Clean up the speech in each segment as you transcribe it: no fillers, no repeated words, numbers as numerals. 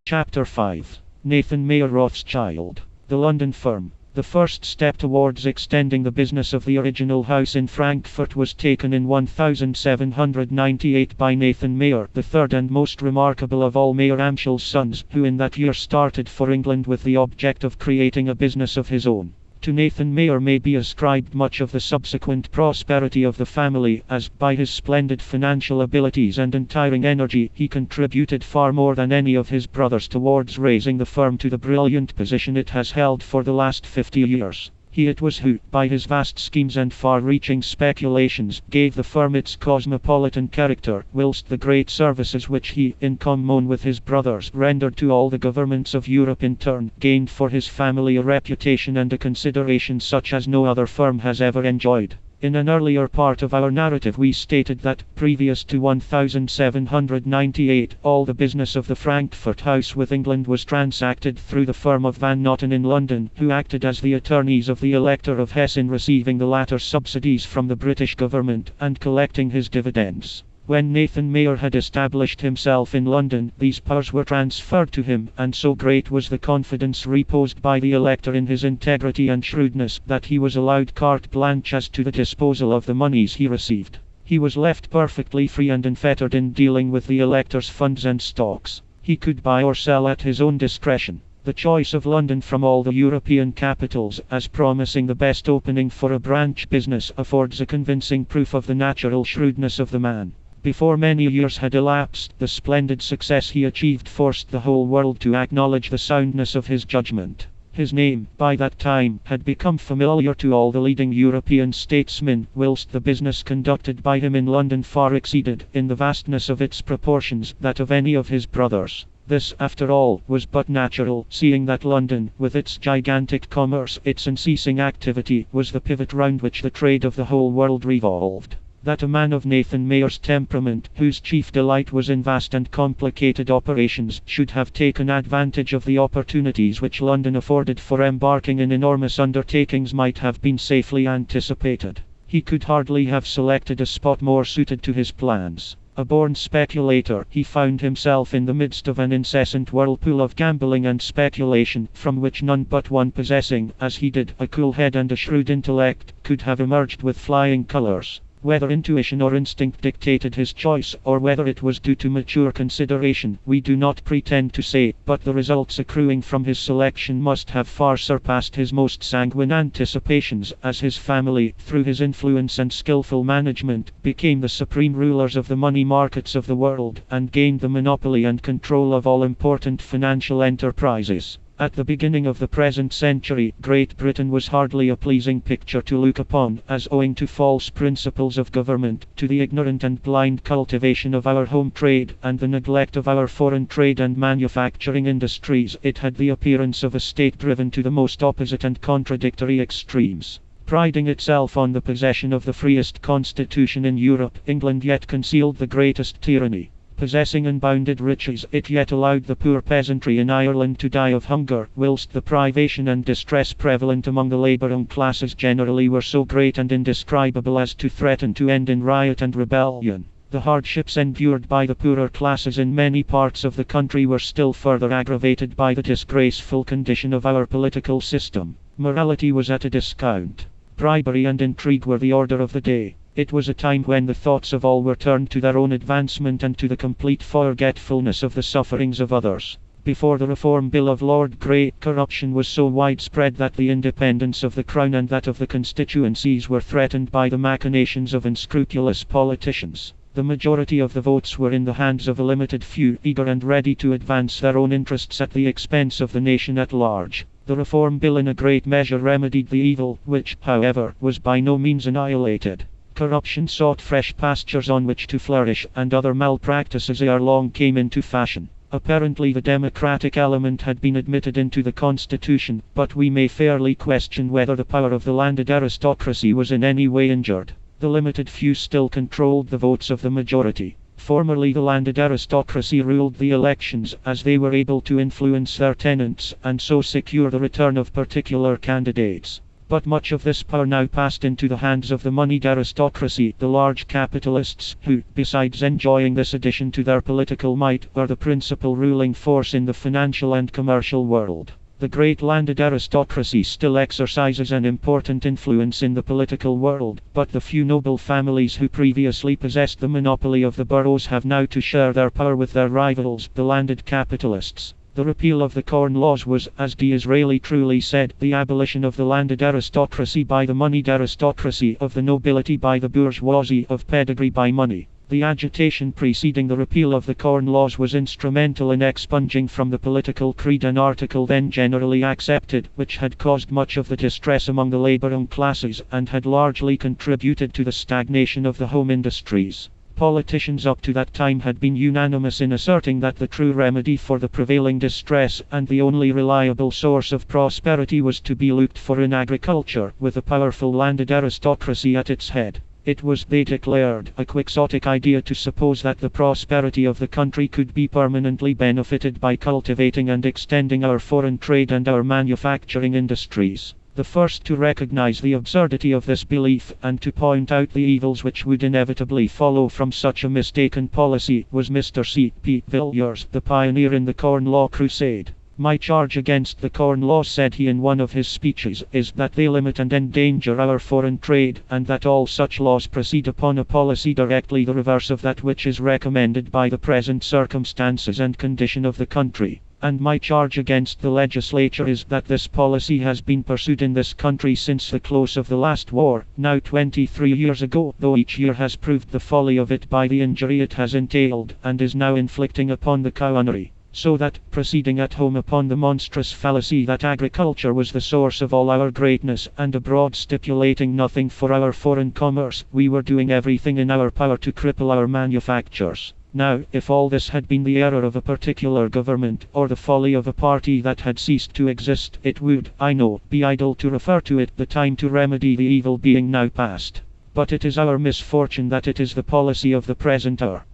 Chapter 5. Nathan Mayer Rothschild. The London Firm. The first step towards extending the business of the original house in Frankfurt was taken in 1798 by Nathan Mayer, the third and most remarkable of all Mayer Amschel's sons, who in that year started for England with the object of creating a business of his own. To Nathan Mayer may be ascribed much of the subsequent prosperity of the family, as, by his splendid financial abilities and untiring energy, he contributed far more than any of his brothers towards raising the firm to the brilliant position it has held for the last 50 years. He it was who, by his vast schemes and far-reaching speculations, gave the firm its cosmopolitan character, whilst the great services which he, in common with his brothers, rendered to all the governments of Europe in turn, gained for his family a reputation and a consideration such as no other firm has ever enjoyed. In an earlier part of our narrative we stated that, previous to 1798, all the business of the Frankfurt House with England was transacted through the firm of Van Noten in London, who acted as the attorneys of the Elector of Hesse in receiving the latter's subsidies from the British government, and collecting his dividends. When Nathan Mayer had established himself in London, these powers were transferred to him, and so great was the confidence reposed by the Elector in his integrity and shrewdness, that he was allowed carte blanche as to the disposal of the moneys he received. He was left perfectly free and unfettered in dealing with the Elector's funds and stocks. He could buy or sell at his own discretion. The choice of London from all the European capitals, as promising the best opening for a branch business, affords a convincing proof of the natural shrewdness of the man. Before many years had elapsed, the splendid success he achieved forced the whole world to acknowledge the soundness of his judgment. His name, by that time, had become familiar to all the leading European statesmen, whilst the business conducted by him in London far exceeded, in the vastness of its proportions, that of any of his brothers. This, after all, was but natural, seeing that London, with its gigantic commerce, its unceasing activity, was the pivot round which the trade of the whole world revolved. That a man of Nathan Mayer's temperament, whose chief delight was in vast and complicated operations, should have taken advantage of the opportunities which London afforded for embarking in enormous undertakings might have been safely anticipated. He could hardly have selected a spot more suited to his plans. A born speculator, he found himself in the midst of an incessant whirlpool of gambling and speculation, from which none but one possessing, as he did, a cool head and a shrewd intellect, could have emerged with flying colors. Whether intuition or instinct dictated his choice, or whether it was due to mature consideration, we do not pretend to say, but the results accruing from his selection must have far surpassed his most sanguine anticipations, as his family, through his influence and skillful management, became the supreme rulers of the money markets of the world, and gained the monopoly and control of all important financial enterprises. At the beginning of the present century, Great Britain was hardly a pleasing picture to look upon, as owing to false principles of government, to the ignorant and blind cultivation of our home trade, and the neglect of our foreign trade and manufacturing industries, it had the appearance of a state driven to the most opposite and contradictory extremes. Priding itself on the possession of the freest constitution in Europe, England yet concealed the greatest tyranny. Possessing unbounded riches, it yet allowed the poor peasantry in Ireland to die of hunger, whilst the privation and distress prevalent among the labouring classes generally were so great and indescribable as to threaten to end in riot and rebellion. The hardships endured by the poorer classes in many parts of the country were still further aggravated by the disgraceful condition of our political system. Morality was at a discount. Bribery and intrigue were the order of the day. It was a time when the thoughts of all were turned to their own advancement and to the complete forgetfulness of the sufferings of others. Before the Reform Bill of Lord Grey, corruption was so widespread that the independence of the Crown and that of the constituencies were threatened by the machinations of unscrupulous politicians. The majority of the votes were in the hands of a limited few, eager and ready to advance their own interests at the expense of the nation at large. The Reform Bill in a great measure remedied the evil, which, however, was by no means annihilated. Corruption sought fresh pastures on which to flourish, and other malpractices ere long came into fashion. Apparently the democratic element had been admitted into the constitution, but we may fairly question whether the power of the landed aristocracy was in any way injured. The limited few still controlled the votes of the majority. Formerly the landed aristocracy ruled the elections, as they were able to influence their tenants, and so secure the return of particular candidates. But much of this power now passed into the hands of the moneyed aristocracy, the large capitalists, who, besides enjoying this addition to their political might, are the principal ruling force in the financial and commercial world. The great landed aristocracy still exercises an important influence in the political world, but the few noble families who previously possessed the monopoly of the boroughs have now to share their power with their rivals, the landed capitalists. The repeal of the Corn Laws was, as Disraeli truly said, the abolition of the landed aristocracy by the moneyed aristocracy, of the nobility by the bourgeoisie, of pedigree by money. The agitation preceding the repeal of the Corn Laws was instrumental in expunging from the political creed an article then generally accepted, which had caused much of the distress among the labouring classes, and had largely contributed to the stagnation of the home industries. Politicians up to that time had been unanimous in asserting that the true remedy for the prevailing distress, and the only reliable source of prosperity, was to be looked for in agriculture, with a powerful landed aristocracy at its head. It was, they declared, a quixotic idea to suppose that the prosperity of the country could be permanently benefited by cultivating and extending our foreign trade and our manufacturing industries. The first to recognize the absurdity of this belief, and to point out the evils which would inevitably follow from such a mistaken policy, was Mr. C. P. Villiers, the pioneer in the Corn Law crusade. "My charge against the Corn Laws," said he in one of his speeches, "is that they limit and endanger our foreign trade, and that all such laws proceed upon a policy directly the reverse of that which is recommended by the present circumstances and condition of the country. And my charge against the legislature is that this policy has been pursued in this country since the close of the last war, now 23 years ago, though each year has proved the folly of it by the injury it has entailed, and is now inflicting upon the county. So that, proceeding at home upon the monstrous fallacy that agriculture was the source of all our greatness, and abroad stipulating nothing for our foreign commerce, we were doing everything in our power to cripple our manufactures. Now, if all this had been the error of a particular government, or the folly of a party that had ceased to exist, it would, I know, be idle to refer to it, the time to remedy the evil being now past. But it is our misfortune that it is the policy of the present hour.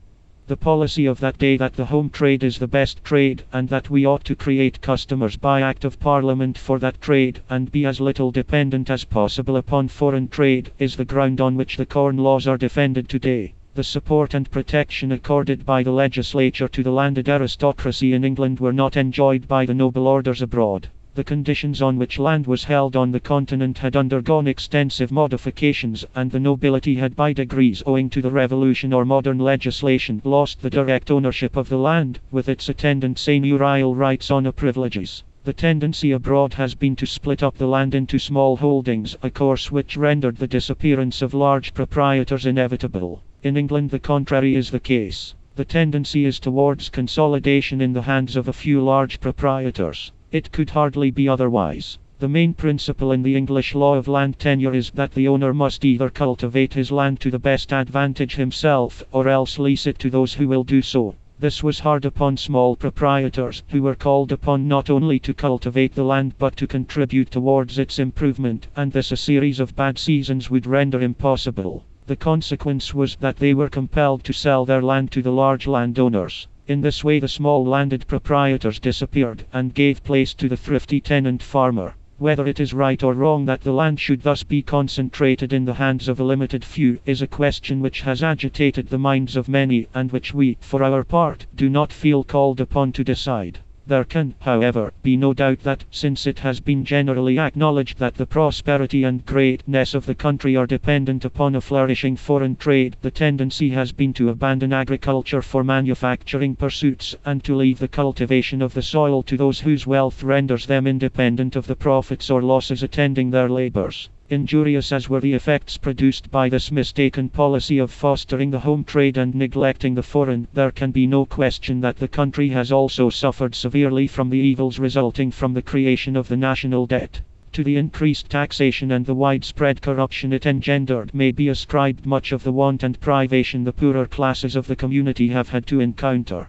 The policy of that day that the home trade is the best trade, and that we ought to create customers by Act of Parliament for that trade, and be as little dependent as possible upon foreign trade, is the ground on which the Corn Laws are defended today. The support and protection accorded by the legislature to the landed aristocracy in England were not enjoyed by the noble orders abroad. The conditions on which land was held on the continent had undergone extensive modifications, and the nobility had by degrees, owing to the revolution or modern legislation, lost the direct ownership of the land, with its attendant seigneurial rights or privileges. The tendency abroad has been to split up the land into small holdings, a course which rendered the disappearance of large proprietors inevitable. In England the contrary is the case. The tendency is towards consolidation in the hands of a few large proprietors. It could hardly be otherwise. The main principle in the English law of land tenure is that the owner must either cultivate his land to the best advantage himself, or else lease it to those who will do so. This was hard upon small proprietors, who were called upon not only to cultivate the land but to contribute towards its improvement, and this a series of bad seasons would render impossible. The consequence was that they were compelled to sell their land to the large landowners. In this way the small landed proprietors disappeared, and gave place to the thrifty tenant farmer. Whether it is right or wrong that the land should thus be concentrated in the hands of a limited few, is a question which has agitated the minds of many, and which we, for our part, do not feel called upon to decide. There can, however, be no doubt that, since it has been generally acknowledged that the prosperity and greatness of the country are dependent upon a flourishing foreign trade, the tendency has been to abandon agriculture for manufacturing pursuits, and to leave the cultivation of the soil to those whose wealth renders them independent of the profits or losses attending their labors. Injurious as were the effects produced by this mistaken policy of fostering the home trade and neglecting the foreign, there can be no question that the country has also suffered severely from the evils resulting from the creation of the national debt. To the increased taxation and the widespread corruption it engendered may be ascribed much of the want and privation the poorer classes of the community have had to encounter.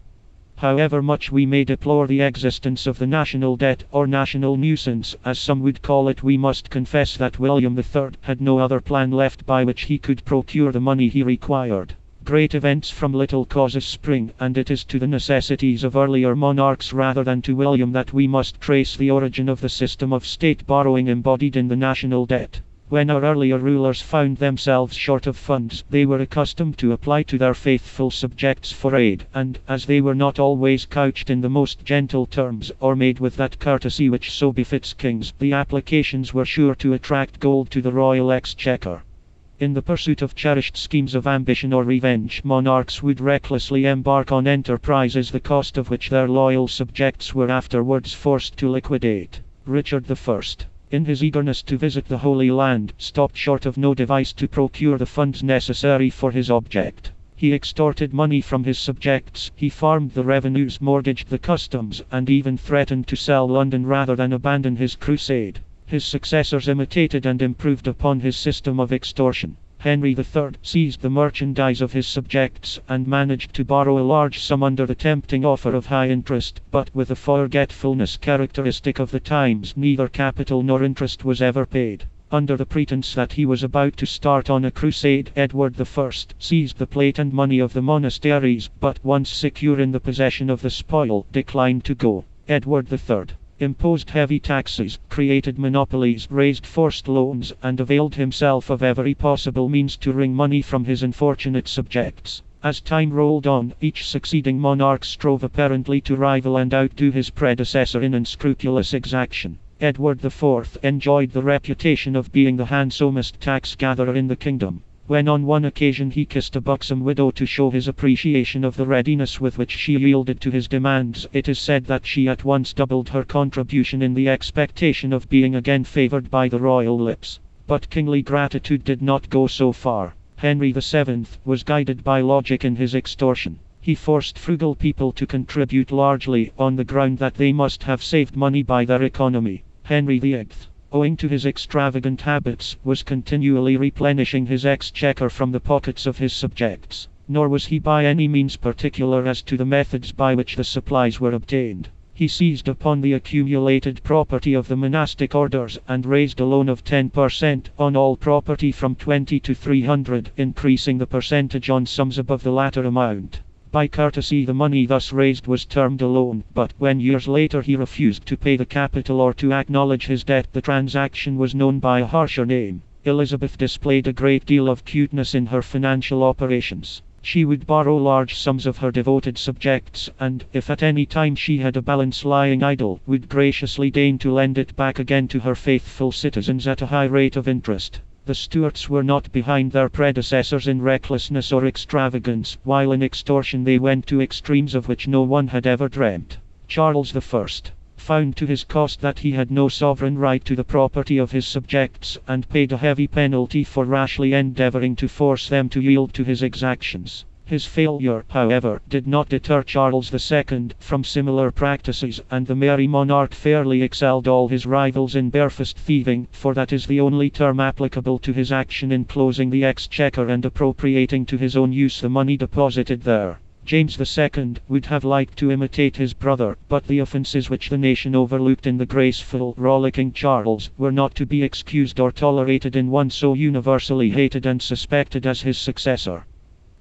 However much we may deplore the existence of the national debt, or national nuisance, as some would call it, we must confess that William III had no other plan left by which he could procure the money he required. Great events from little causes spring, and it is to the necessities of earlier monarchs rather than to William that we must trace the origin of the system of state borrowing embodied in the national debt. When our earlier rulers found themselves short of funds, they were accustomed to apply to their faithful subjects for aid, and, as they were not always couched in the most gentle terms, or made with that courtesy which so befits kings, the applications were sure to attract gold to the royal exchequer. In the pursuit of cherished schemes of ambition or revenge, monarchs would recklessly embark on enterprises the cost of which their loyal subjects were afterwards forced to liquidate. Richard I, in his eagerness to visit the Holy Land, stopped short of no device to procure the funds necessary for his object. He extorted money from his subjects, he farmed the revenues, mortgaged the customs, and even threatened to sell London rather than abandon his crusade. His successors imitated and improved upon his system of extortion. Henry III seized the merchandise of his subjects, and managed to borrow a large sum under the tempting offer of high interest, but with the forgetfulness characteristic of the times, neither capital nor interest was ever paid. Under the pretense that he was about to start on a crusade, Edward I seized the plate and money of the monasteries, but once secure in the possession of the spoil, declined to go. Edward III imposed heavy taxes, created monopolies, raised forced loans, and availed himself of every possible means to wring money from his unfortunate subjects. As time rolled on, each succeeding monarch strove apparently to rival and outdo his predecessor in unscrupulous exaction. Edward IV enjoyed the reputation of being the handsomest tax-gatherer in the kingdom. When on one occasion he kissed a buxom widow to show his appreciation of the readiness with which she yielded to his demands, it is said that she at once doubled her contribution in the expectation of being again favored by the royal lips. But kingly gratitude did not go so far. Henry VII was guided by logic in his extortion. He forced frugal people to contribute largely, on the ground that they must have saved money by their economy. Henry VIII, owing to his extravagant habits, was continually replenishing his exchequer from the pockets of his subjects. Nor was he by any means particular as to the methods by which the supplies were obtained. He seized upon the accumulated property of the monastic orders, and raised a loan of 10% on all property from 20 to 300, increasing the percentage on sums above the latter amount. By courtesy the money thus raised was termed a loan, but when years later he refused to pay the capital or to acknowledge his debt, the transaction was known by a harsher name. Elizabeth displayed a great deal of cuteness in her financial operations. She would borrow large sums of her devoted subjects, and, if at any time she had a balance lying idle, would graciously deign to lend it back again to her faithful citizens at a high rate of interest. The Stuarts were not behind their predecessors in recklessness or extravagance, while in extortion they went to extremes of which no one had ever dreamt. Charles I found to his cost that he had no sovereign right to the property of his subjects, and paid a heavy penalty for rashly endeavoring to force them to yield to his exactions. His failure, however, did not deter Charles II from similar practices, and the merry monarch fairly excelled all his rivals in barefaced thieving, for that is the only term applicable to his action in closing the exchequer and appropriating to his own use the money deposited there. James II would have liked to imitate his brother, but the offences which the nation overlooked in the graceful, rollicking Charles were not to be excused or tolerated in one so universally hated and suspected as his successor.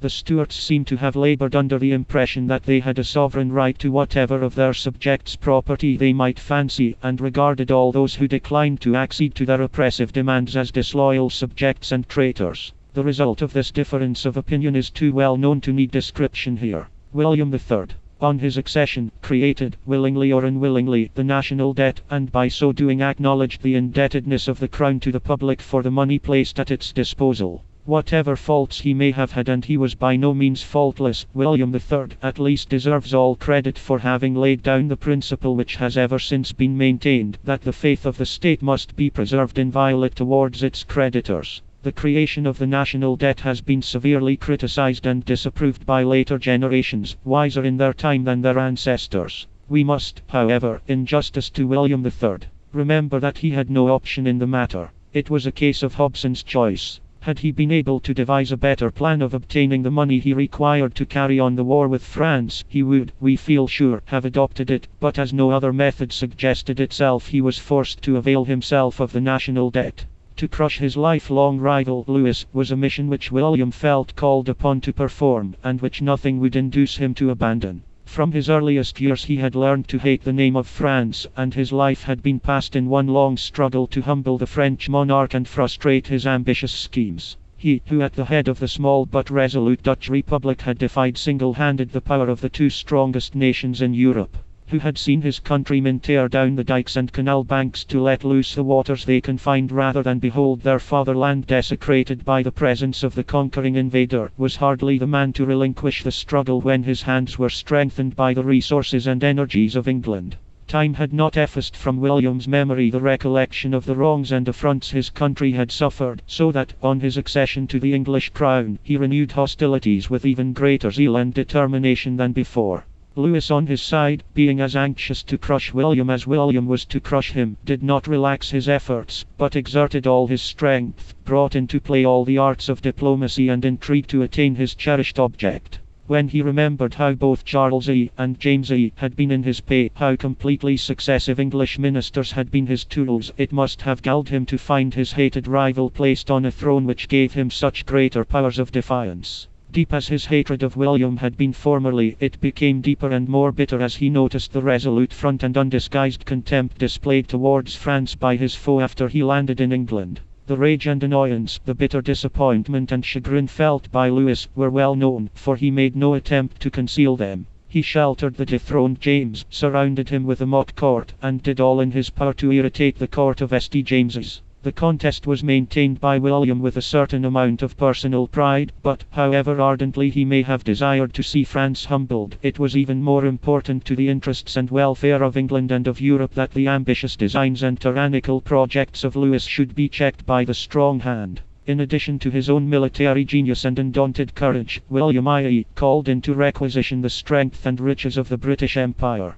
The Stuarts seem to have laboured under the impression that they had a sovereign right to whatever of their subjects' property they might fancy, and regarded all those who declined to accede to their oppressive demands as disloyal subjects and traitors. The result of this difference of opinion is too well known to need description here. William III, on his accession, created, willingly or unwillingly, the national debt, and by so doing acknowledged the indebtedness of the Crown to the public for the money placed at its disposal. Whatever faults he may have had, and he was by no means faultless, William III at least deserves all credit for having laid down the principle which has ever since been maintained, that the faith of the state must be preserved inviolate towards its creditors. The creation of the national debt has been severely criticized and disapproved by later generations, wiser in their time than their ancestors. We must, however, in justice to William III, remember that he had no option in the matter. It was a case of Hobson's choice. Had he been able to devise a better plan of obtaining the money he required to carry on the war with France, he would, we feel sure, have adopted it, but as no other method suggested itself, he was forced to avail himself of the national debt. To crush his lifelong rival, Louis, was a mission which William felt called upon to perform, and which nothing would induce him to abandon. From his earliest years he had learned to hate the name of France, and his life had been passed in one long struggle to humble the French monarch and frustrate his ambitious schemes. He, who at the head of the small but resolute Dutch Republic had defied single-handed the power of the two strongest nations in Europe, who had seen his countrymen tear down the dikes and canal banks to let loose the waters they confined rather than behold their fatherland desecrated by the presence of the conquering invader, was hardly the man to relinquish the struggle when his hands were strengthened by the resources and energies of England. Time had not effaced from William's memory the recollection of the wrongs and affronts his country had suffered, so that, on his accession to the English crown, he renewed hostilities with even greater zeal and determination than before. Louis on his side, being as anxious to crush William as William was to crush him, did not relax his efforts, but exerted all his strength, brought into play all the arts of diplomacy and intrigue to attain his cherished object. When he remembered how both Charles I and James I had been in his pay, how completely successive English ministers had been his tools, it must have galled him to find his hated rival placed on a throne which gave him such greater powers of defiance. Deep as his hatred of William had been formerly, it became deeper and more bitter as he noticed the resolute front and undisguised contempt displayed towards France by his foe after he landed in England. The rage and annoyance, the bitter disappointment and chagrin felt by Louis, were well known, for he made no attempt to conceal them. He sheltered the dethroned James, surrounded him with a mock court, and did all in his power to irritate the court of St. James's. The contest was maintained by William with a certain amount of personal pride, but, however ardently he may have desired to see France humbled, it was even more important to the interests and welfare of England and of Europe that the ambitious designs and tyrannical projects of Louis should be checked by the strong hand. In addition to his own military genius and undaunted courage, William I called into requisition the strength and riches of the British Empire.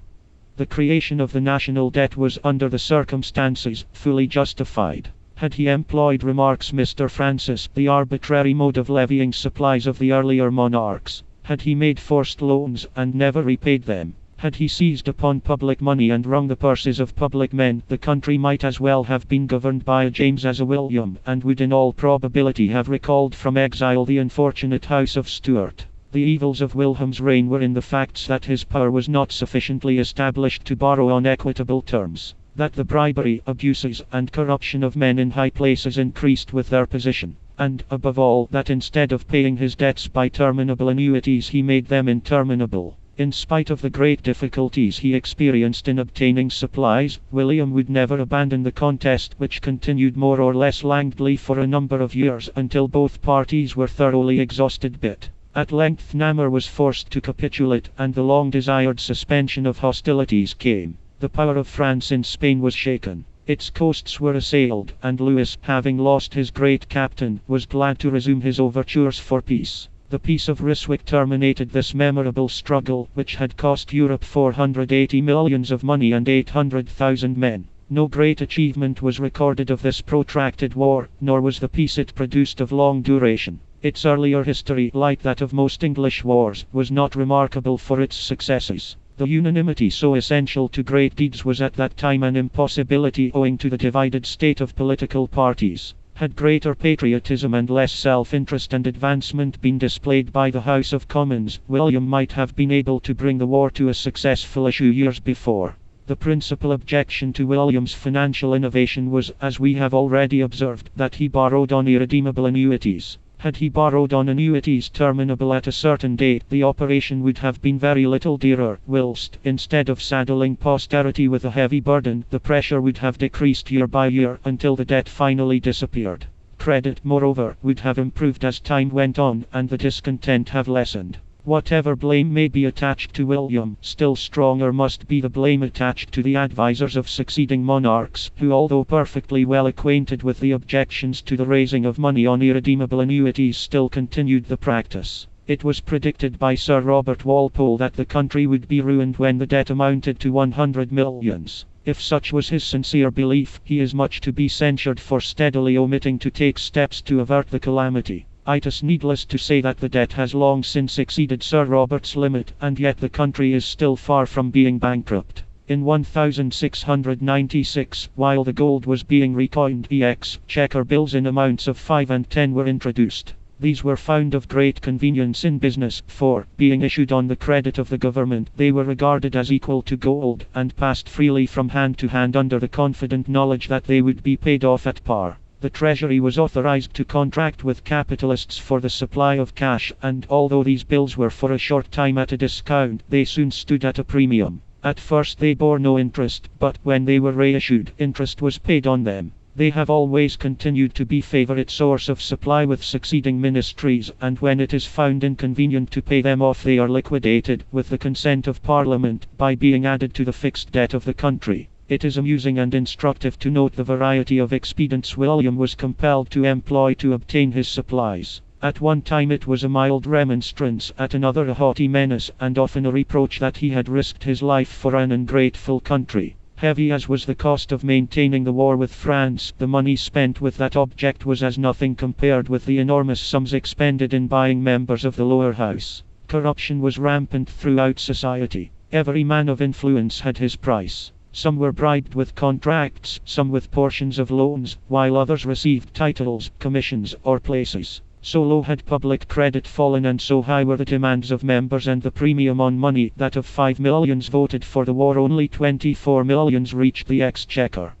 The creation of the national debt was, under the circumstances, fully justified. Had he employed, remarks Mr. Francis, the arbitrary mode of levying supplies of the earlier monarchs, had he made forced loans, and never repaid them, had he seized upon public money and wrung the purses of public men, the country might as well have been governed by a James as a William, and would in all probability have recalled from exile the unfortunate House of Stuart. The evils of William's reign were in the facts that his power was not sufficiently established to borrow on equitable terms, that the bribery, abuses, and corruption of men in high places increased with their position, and, above all, that instead of paying his debts by terminable annuities he made them interminable. In spite of the great difficulties he experienced in obtaining supplies, William would never abandon the contest, which continued more or less languidly for a number of years until both parties were thoroughly exhausted bit. At length Namur was forced to capitulate, and the long-desired suspension of hostilities came. The power of France in Spain was shaken. Its coasts were assailed, and Louis, having lost his great captain, was glad to resume his overtures for peace. The Peace of Ryswick terminated this memorable struggle, which had cost Europe 480 millions of money and 800,000 men. No great achievement was recorded of this protracted war, nor was the peace it produced of long duration. Its earlier history, like that of most English wars, was not remarkable for its successes. The unanimity so essential to great deeds was at that time an impossibility owing to the divided state of political parties. Had greater patriotism and less self-interest and advancement been displayed by the House of Commons, William might have been able to bring the war to a successful issue years before. The principal objection to William's financial innovation was, as we have already observed, that he borrowed on irredeemable annuities. Had he borrowed on annuities terminable at a certain date, the operation would have been very little dearer, whilst, instead of saddling posterity with a heavy burden, the pressure would have decreased year by year, until the debt finally disappeared. Credit, moreover, would have improved as time went on, and the discontent have lessened. Whatever blame may be attached to William, still stronger must be the blame attached to the advisers of succeeding monarchs, who, although perfectly well acquainted with the objections to the raising of money on irredeemable annuities, still continued the practice. It was predicted by Sir Robert Walpole that the country would be ruined when the debt amounted to 100 millions. If such was his sincere belief, he is much to be censured for steadily omitting to take steps to avert the calamity. It is needless to say that the debt has long since exceeded Sir Robert's limit, and yet the country is still far from being bankrupt. In 1696, while the gold was being recoined, exchequer bills in amounts of 5 and 10 were introduced. These were found of great convenience in business, for, being issued on the credit of the government, they were regarded as equal to gold, and passed freely from hand to hand under the confident knowledge that they would be paid off at par. The Treasury was authorized to contract with capitalists for the supply of cash, and although these bills were for a short time at a discount, they soon stood at a premium. At first they bore no interest, but when they were reissued, interest was paid on them. They have always continued to be favorite source of supply with succeeding ministries, and when it is found inconvenient to pay them off, they are liquidated, with the consent of Parliament, by being added to the fixed debt of the country. It is amusing and instructive to note the variety of expedients William was compelled to employ to obtain his supplies. At one time it was a mild remonstrance, at another a haughty menace, and often a reproach that he had risked his life for an ungrateful country. Heavy as was the cost of maintaining the war with France, the money spent with that object was as nothing compared with the enormous sums expended in buying members of the lower house. Corruption was rampant throughout society. Every man of influence had his price. Some were bribed with contracts, some with portions of loans, while others received titles, commissions, or places. So low had public credit fallen and so high were the demands of members and the premium on money that of 5 millions voted for the war only 24 millions reached the exchequer.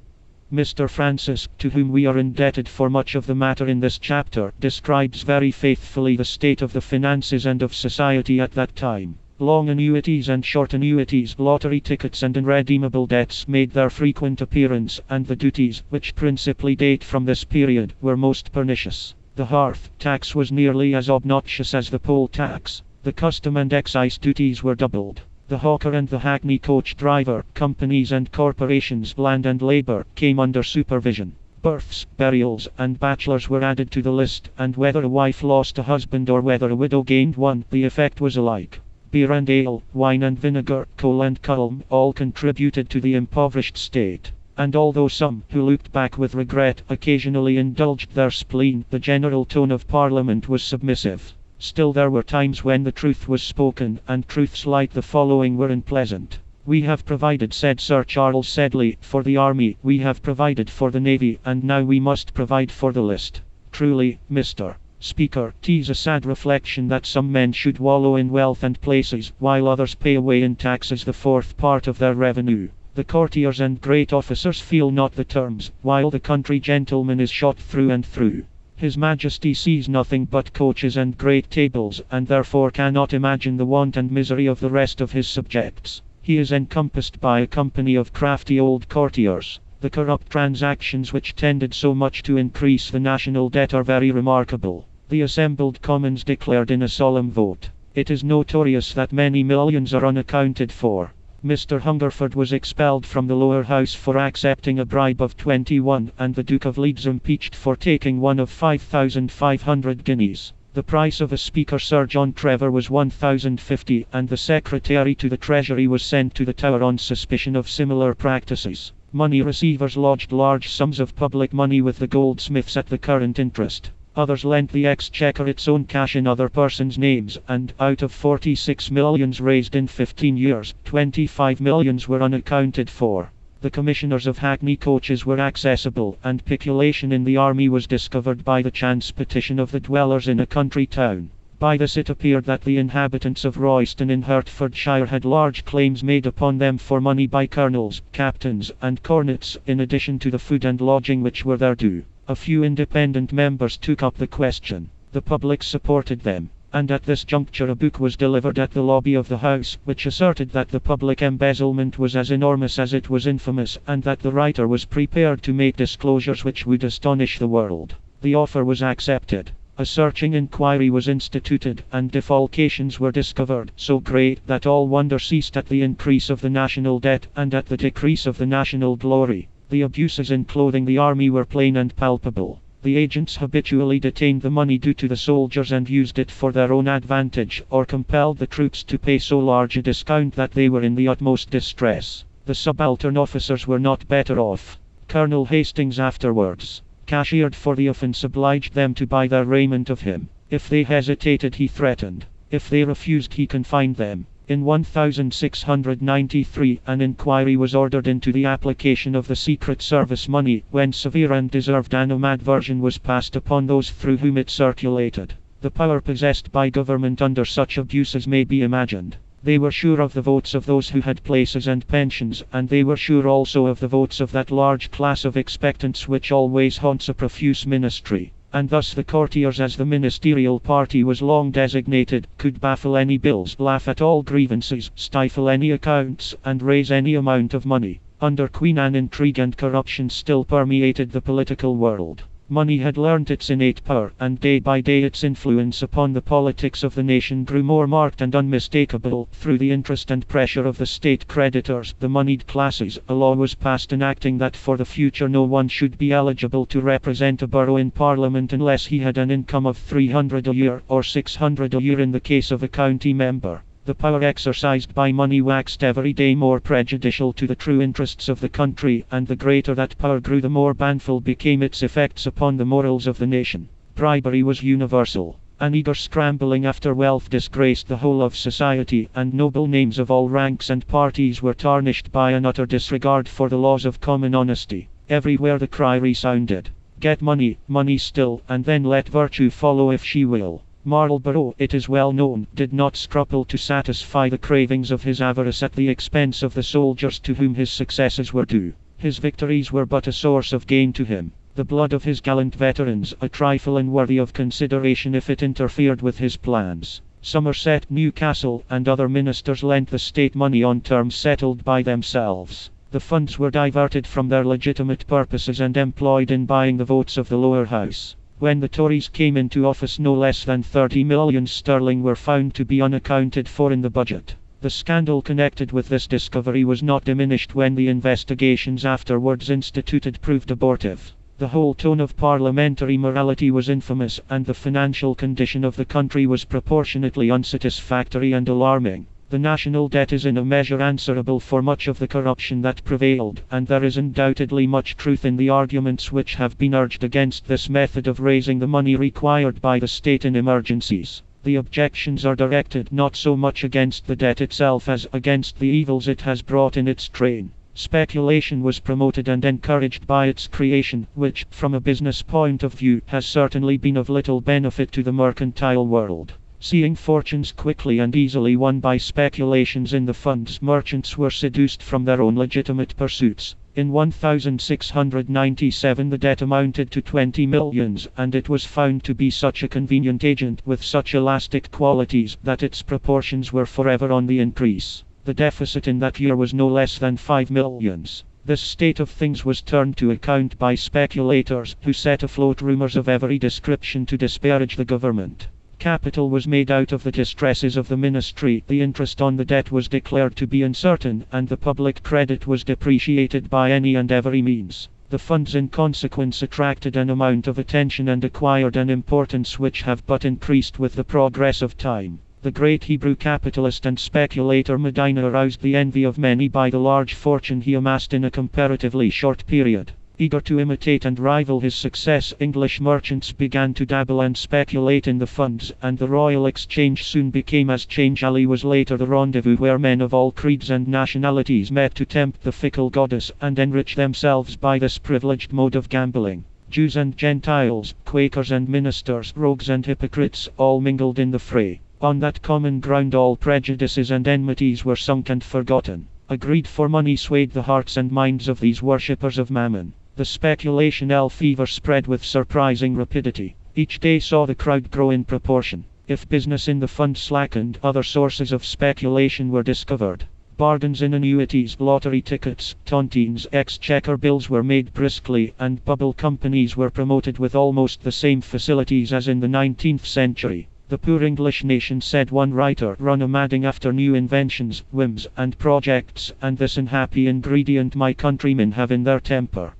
Mr. Francis, to whom we are indebted for much of the matter in this chapter, describes very faithfully the state of the finances and of society at that time. Long annuities and short annuities, lottery tickets and unredeemable debts made their frequent appearance, and the duties, which principally date from this period, were most pernicious. The hearth tax was nearly as obnoxious as the poll tax. The custom and excise duties were doubled. The hawker and the hackney coach driver, companies and corporations, land and labor, came under supervision. Births, burials, and bachelors were added to the list, and whether a wife lost a husband or whether a widow gained one, the effect was alike. Beer and ale, wine and vinegar, coal and culm, all contributed to the impoverished state. And although some, who looked back with regret, occasionally indulged their spleen, the general tone of Parliament was submissive. Still there were times when the truth was spoken, and truths like the following were unpleasant. "We have provided," said Sir Charles Sedley, "for the army, we have provided for the navy, and now we must provide for the list. Truly, Mr. Speaker, 'tis a sad reflection that some men should wallow in wealth and places, while others pay away in taxes the fourth part of their revenue. The courtiers and great officers feel not the terms, while the country gentleman is shot through and through. His Majesty sees nothing but coaches and great tables, and therefore cannot imagine the want and misery of the rest of his subjects. He is encompassed by a company of crafty old courtiers. The corrupt transactions which tended so much to increase the national debt are very remarkable." The assembled Commons declared in a solemn vote, "It is notorious that many millions are unaccounted for." Mr. Hungerford was expelled from the lower house for accepting a bribe of 21, and the Duke of Leeds impeached for taking one of 5,500 guineas. The price of a speaker, Sir John Trevor, was 1,050, and the Secretary to the Treasury was sent to the Tower on suspicion of similar practices. Money receivers lodged large sums of public money with the goldsmiths at the current interest. Others lent the exchequer its own cash in other persons' names, and, out of 46 millions raised in 15 years, 25 millions were unaccounted for. The commissioners of hackney coaches were accessible, and peculation in the army was discovered by the chance petition of the dwellers in a country town. By this it appeared that the inhabitants of Royston in Hertfordshire had large claims made upon them for money by colonels, captains, and cornets, in addition to the food and lodging which were their due. A few independent members took up the question. The public supported them, and at this juncture a book was delivered at the lobby of the House, which asserted that the public embezzlement was as enormous as it was infamous, and that the writer was prepared to make disclosures which would astonish the world. The offer was accepted. A searching inquiry was instituted, and defalcations were discovered, so great that all wonder ceased at the increase of the national debt, and at the decrease of the national glory. The abuses in clothing the army were plain and palpable. The agents habitually detained the money due to the soldiers and used it for their own advantage, or compelled the troops to pay so large a discount that they were in the utmost distress. The subaltern officers were not better off. Colonel Hastings afterwards cashiered for the offence, obliged them to buy their raiment of him. If they hesitated, he threatened. If they refused, he confined them. In 1693, an inquiry was ordered into the application of the Secret Service money, when severe and deserved animadversion was passed upon those through whom it circulated. The power possessed by government under such abuses may be imagined. They were sure of the votes of those who had places and pensions, and they were sure also of the votes of that large class of expectants which always haunts a profuse ministry. And thus the courtiers, as the ministerial party was long designated, could baffle any bills, laugh at all grievances, stifle any accounts, and raise any amount of money. Under Queen Anne, intrigue and corruption still permeated the political world. Money had learnt its innate power, and day by day its influence upon the politics of the nation grew more marked and unmistakable. Through the interest and pressure of the state creditors, the moneyed classes, a law was passed enacting that for the future no one should be eligible to represent a borough in Parliament unless he had an income of 300 a year, or 600 a year in the case of a county member. The power exercised by money waxed every day more prejudicial to the true interests of the country, and the greater that power grew, the more baneful became its effects upon the morals of the nation. Bribery was universal. An eager scrambling after wealth disgraced the whole of society, and noble names of all ranks and parties were tarnished by an utter disregard for the laws of common honesty. Everywhere the cry resounded, "Get money, money still, and then let virtue follow if she will." Marlborough, it is well known, did not scruple to satisfy the cravings of his avarice at the expense of the soldiers to whom his successes were due. His victories were but a source of gain to him. The blood of his gallant veterans, a trifle unworthy of consideration if it interfered with his plans. Somerset, Newcastle, and other ministers lent the state money on terms settled by themselves. The funds were diverted from their legitimate purposes and employed in buying the votes of the lower house. When the Tories came into office, no less than 30 million sterling were found to be unaccounted for in the budget. The scandal connected with this discovery was not diminished when the investigations afterwards instituted proved abortive. The whole tone of parliamentary morality was infamous, and the financial condition of the country was proportionately unsatisfactory and alarming. The national debt is in a measure answerable for much of the corruption that prevailed, and there is undoubtedly much truth in the arguments which have been urged against this method of raising the money required by the state in emergencies. The objections are directed not so much against the debt itself as against the evils it has brought in its train. Speculation was promoted and encouraged by its creation, which, from a business point of view, has certainly been of little benefit to the mercantile world. Seeing fortunes quickly and easily won by speculations in the funds, merchants were seduced from their own legitimate pursuits. In 1697 the debt amounted to 20 millions, and it was found to be such a convenient agent with such elastic qualities that its proportions were forever on the increase. The deficit in that year was no less than 5 millions. This state of things was turned to account by speculators, who set afloat rumors of every description to disparage the government. Capital was made out of the distresses of the ministry, the interest on the debt was declared to be uncertain, and the public credit was depreciated by any and every means. The funds in consequence attracted an amount of attention and acquired an importance which have but increased with the progress of time. The great Hebrew capitalist and speculator Medina aroused the envy of many by the large fortune he amassed in a comparatively short period. Eager to imitate and rival his success, English merchants began to dabble and speculate in the funds, and the Royal Exchange soon became, as Change Alley was later, the rendezvous where men of all creeds and nationalities met to tempt the fickle goddess, and enrich themselves by this privileged mode of gambling. Jews and Gentiles, Quakers and ministers, rogues and hypocrites, all mingled in the fray. On that common ground all prejudices and enmities were sunk and forgotten. A greed for money swayed the hearts and minds of these worshippers of Mammon. The speculation fever spread with surprising rapidity. Each day saw the crowd grow in proportion. If business in the fund slackened, other sources of speculation were discovered. Bargains in annuities, lottery tickets, tontines, exchequer bills were made briskly, and bubble companies were promoted with almost the same facilities as in the 19th century. The poor English nation, said one writer, run a madding after new inventions, whims, and projects, and this unhappy ingredient my countrymen have in their temper.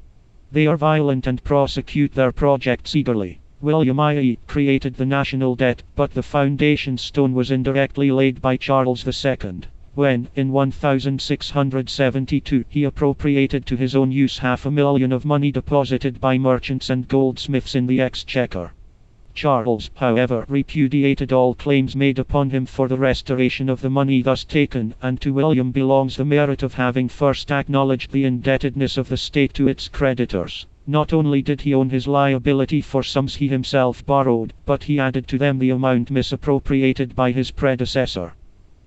They are violent and prosecute their projects eagerly. William I. created the national debt, but the foundation stone was indirectly laid by Charles II. When, in 1672, he appropriated to his own use £500,000 of money deposited by merchants and goldsmiths in the Exchequer. Charles, however, repudiated all claims made upon him for the restoration of the money thus taken, and to William belongs the merit of having first acknowledged the indebtedness of the state to its creditors. Not only did he own his liability for sums he himself borrowed, but he added to them the amount misappropriated by his predecessor.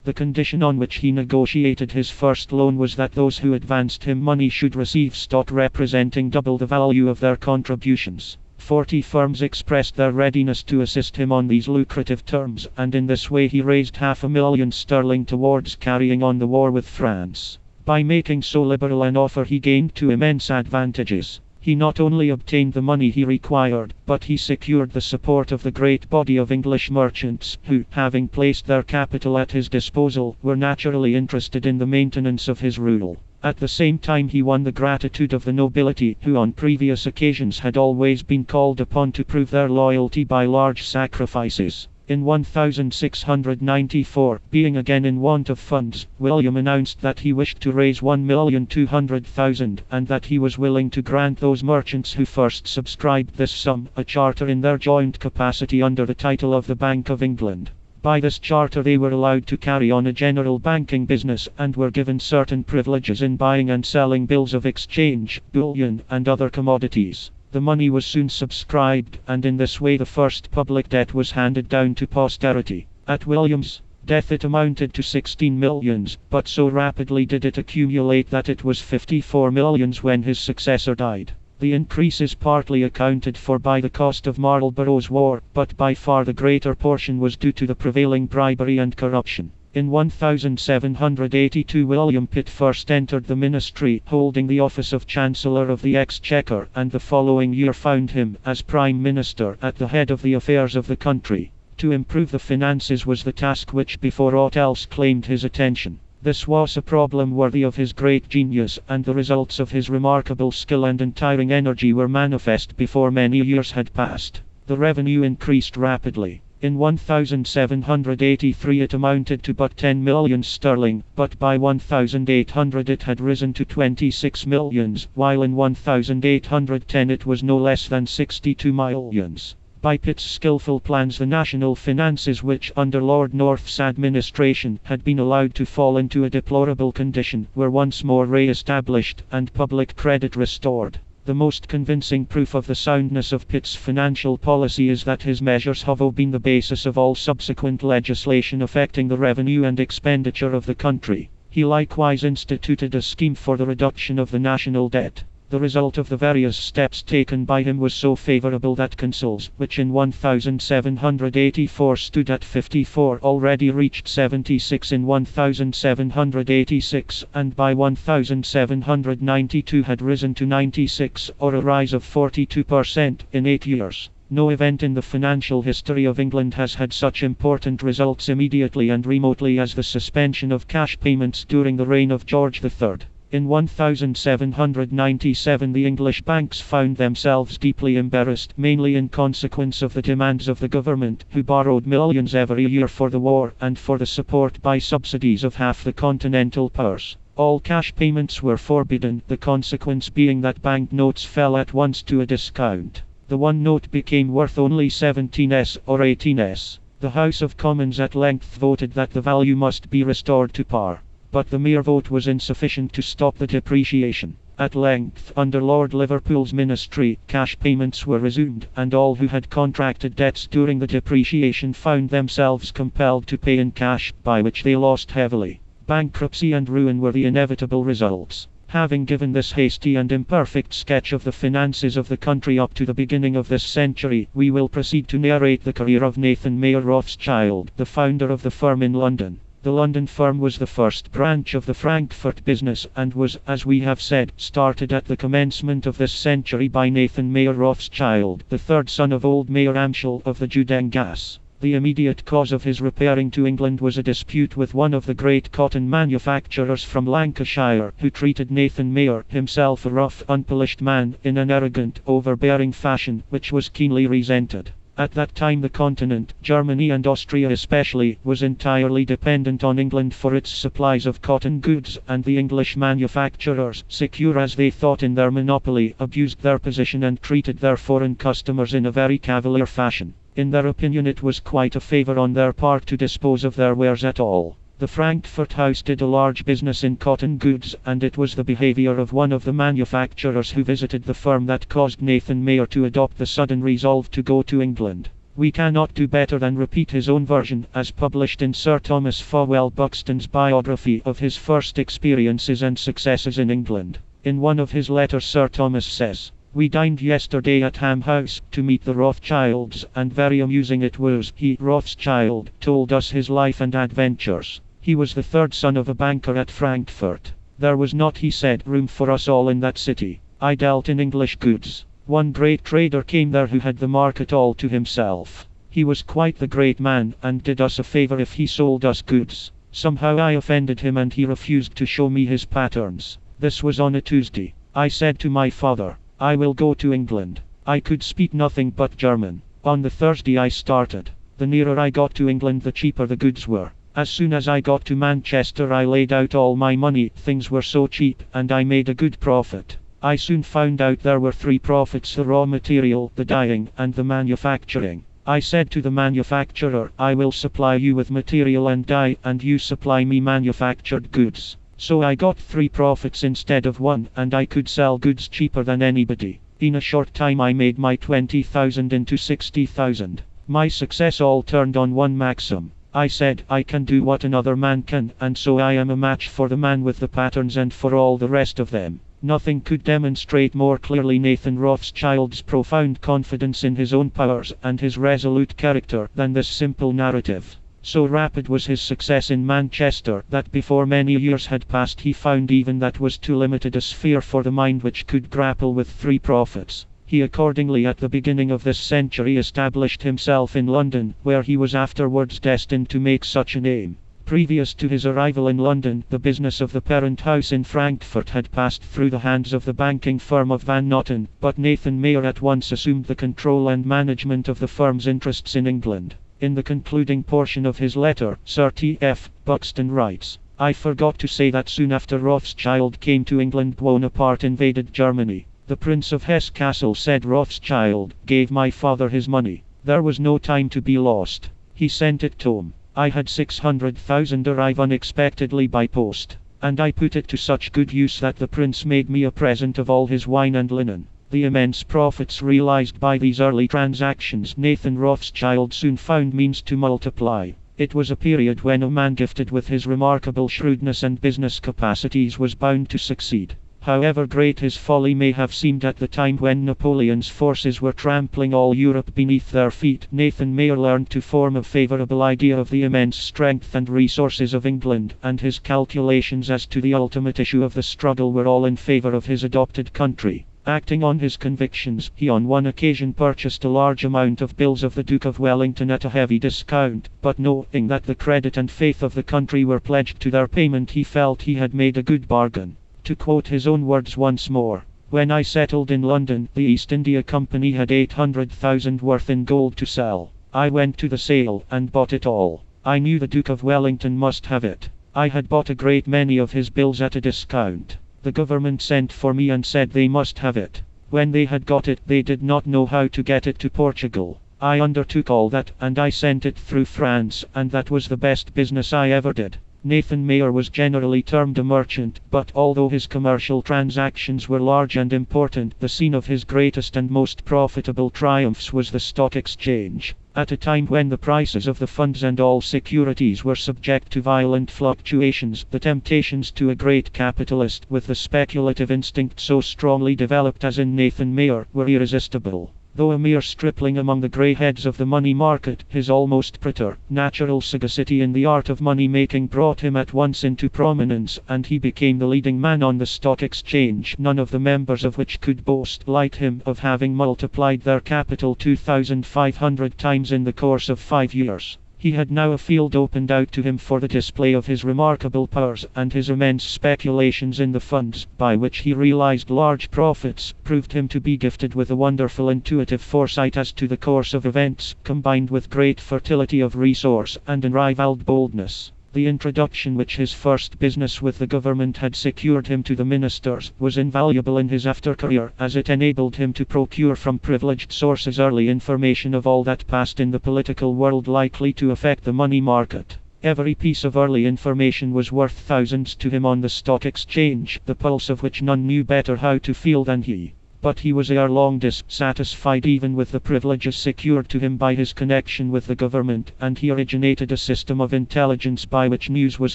The condition on which he negotiated his first loan was that those who advanced him money should receive stock representing double the value of their contributions. 40 firms expressed their readiness to assist him on these lucrative terms, and in this way he raised £500,000 towards carrying on the war with France. By making so liberal an offer he gained two immense advantages. He not only obtained the money he required, but he secured the support of the great body of English merchants, who, having placed their capital at his disposal, were naturally interested in the maintenance of his rule. At the same time he won the gratitude of the nobility, who on previous occasions had always been called upon to prove their loyalty by large sacrifices. In 1694, being again in want of funds, William announced that he wished to raise £1,200,000, and that he was willing to grant those merchants who first subscribed this sum, a charter in their joint capacity under the title of the Bank of England. By this charter they were allowed to carry on a general banking business, and were given certain privileges in buying and selling bills of exchange, bullion, and other commodities. The money was soon subscribed, and in this way the first public debt was handed down to posterity. At William's death it amounted to 16 millions, but so rapidly did it accumulate that it was 54 millions when his successor died. The increase is partly accounted for by the cost of Marlborough's war, but by far the greater portion was due to the prevailing bribery and corruption. In 1782 William Pitt first entered the ministry, holding the office of Chancellor of the Exchequer, and the following year found him, as Prime Minister, at the head of the affairs of the country. To improve the finances was the task which before aught else claimed his attention. This was a problem worthy of his great genius, and the results of his remarkable skill and untiring energy were manifest before many years had passed. The revenue increased rapidly. In 1783 it amounted to but 10 millions sterling, but by 1800 it had risen to 26 millions, while in 1810 it was no less than 62 millions. By Pitt's skillful plans the national finances, which under Lord North's administration had been allowed to fall into a deplorable condition, were once more re-established, and public credit restored. The most convincing proof of the soundness of Pitt's financial policy is that his measures have been the basis of all subsequent legislation affecting the revenue and expenditure of the country. He likewise instituted a scheme for the reduction of the national debt. The result of the various steps taken by him was so favorable that consols, which in 1784 stood at 54, already reached 76 in 1786, and by 1792 had risen to 96, or a rise of 42%, in 8 years. No event in the financial history of England has had such important results immediately and remotely as the suspension of cash payments during the reign of George III. In 1797 the English banks found themselves deeply embarrassed, mainly in consequence of the demands of the government, who borrowed millions every year for the war, and for the support by subsidies of half the continental powers. All cash payments were forbidden, the consequence being that bank notes fell at once to a discount. The one note became worth only 17s or 18s. The House of Commons at length voted that the value must be restored to par. But the mere vote was insufficient to stop the depreciation. At length, under Lord Liverpool's ministry, cash payments were resumed, and all who had contracted debts during the depreciation found themselves compelled to pay in cash, by which they lost heavily. Bankruptcy and ruin were the inevitable results. Having given this hasty and imperfect sketch of the finances of the country up to the beginning of this century, we will proceed to narrate the career of Nathan Mayer Rothschild, the founder of the firm in London. The London firm was the first branch of the Frankfurt business, and was, as we have said, started at the commencement of this century by Nathan Mayer Rothschild, the third son of old Mayer Amschel of the Judengasse. The immediate cause of his repairing to England was a dispute with one of the great cotton manufacturers from Lancashire, who treated Nathan Mayer, himself a rough, unpolished man, in an arrogant, overbearing fashion, which was keenly resented. At that time the continent, Germany and Austria especially, was entirely dependent on England for its supplies of cotton goods, and the English manufacturers, secure as they thought in their monopoly, abused their position and treated their foreign customers in a very cavalier fashion. In their opinion it was quite a favor on their part to dispose of their wares at all. The Frankfurt house did a large business in cotton goods, and it was the behavior of one of the manufacturers who visited the firm that caused Nathan Mayer to adopt the sudden resolve to go to England. We cannot do better than repeat his own version, as published in Sir Thomas Fowell Buxton's biography of his first experiences and successes in England. In one of his letters Sir Thomas says, "We dined yesterday at Ham House, to meet the Rothschilds, and very amusing it was. He, Rothschild, told us his life and adventures. He was the third son of a banker at Frankfurt. There was not, he said, room for us all in that city. I dealt in English goods. One great trader came there who had the market all to himself. He was quite the great man, and did us a favor if he sold us goods. Somehow I offended him and he refused to show me his patterns. This was on a Tuesday. I said to my father, I will go to England. I could speak nothing but German. On the Thursday I started. The nearer I got to England the cheaper the goods were. As soon as I got to Manchester I laid out all my money, things were so cheap, and I made a good profit. I soon found out there were three profits: the raw material, the dyeing, and the manufacturing. I said to the manufacturer, I will supply you with material and dye, and you supply me manufactured goods. So I got three profits instead of one, and I could sell goods cheaper than anybody. In a short time I made my 20,000 into 60,000. My success all turned on one maxim. I said, I can do what another man can, and so I am a match for the man with the patterns and for all the rest of them. Nothing could demonstrate more clearly Nathan Rothschild's profound confidence in his own powers and his resolute character than this simple narrative. So rapid was his success in Manchester that before many years had passed he found even that was too limited a sphere for the mind which could grapple with three profits. He accordingly at the beginning of this century established himself in London, where he was afterwards destined to make such a name. Previous to his arrival in London, the business of the parent house in Frankfurt had passed through the hands of the banking firm of Van Noten, but Nathan Mayer at once assumed the control and management of the firm's interests in England. In the concluding portion of his letter, Sir T.F. Buxton writes, I forgot to say that soon after Rothschild came to England Bonaparte invaded Germany. The Prince of Hesse-Kassel, said Rothschild, gave my father his money. There was no time to be lost. He sent it to him. I had 600,000 arrive unexpectedly by post, and I put it to such good use that the prince made me a present of all his wine and linen. The immense profits realized by these early transactions Nathan Rothschild soon found means to multiply. It was a period when a man gifted with his remarkable shrewdness and business capacities was bound to succeed. However great his folly may have seemed at the time when Napoleon's forces were trampling all Europe beneath their feet, Nathan Mayer learned to form a favorable idea of the immense strength and resources of England, and his calculations as to the ultimate issue of the struggle were all in favor of his adopted country. Acting on his convictions, he on one occasion purchased a large amount of bills of the Duke of Wellington at a heavy discount, but knowing that the credit and faith of the country were pledged to their payment, he felt he had made a good bargain. To quote his own words once more, when I settled in London, the East India Company had 800,000 worth in gold to sell. I went to the sale, and bought it all. I knew the Duke of Wellington must have it. I had bought a great many of his bills at a discount. The government sent for me and said they must have it. When they had got it, they did not know how to get it to Portugal. I undertook all that, and I sent it through France, and that was the best business I ever did. Nathan Mayer was generally termed a merchant, but although his commercial transactions were large and important, the scene of his greatest and most profitable triumphs was the stock exchange. At a time when the prices of the funds and all securities were subject to violent fluctuations, the temptations to a great capitalist with the speculative instinct so strongly developed as in Nathan Mayer were irresistible. Though a mere stripling among the grey heads of the money market, his almost preternatural sagacity in the art of money-making brought him at once into prominence, and he became the leading man on the stock exchange, none of the members of which could boast, like him, of having multiplied their capital 2,500 times in the course of 5 years. He had now a field opened out to him for the display of his remarkable powers, and his immense speculations in the funds, by which he realized large profits, proved him to be gifted with a wonderful intuitive foresight as to the course of events, combined with great fertility of resource and unrivaled boldness. The introduction which his first business with the government had secured him to the ministers was invaluable in his after career, as it enabled him to procure from privileged sources early information of all that passed in the political world likely to affect the money market. Every piece of early information was worth thousands to him on the stock exchange, the pulse of which none knew better how to feel than he. But he was ere long dissatisfied even with the privileges secured to him by his connection with the government, and he originated a system of intelligence by which news was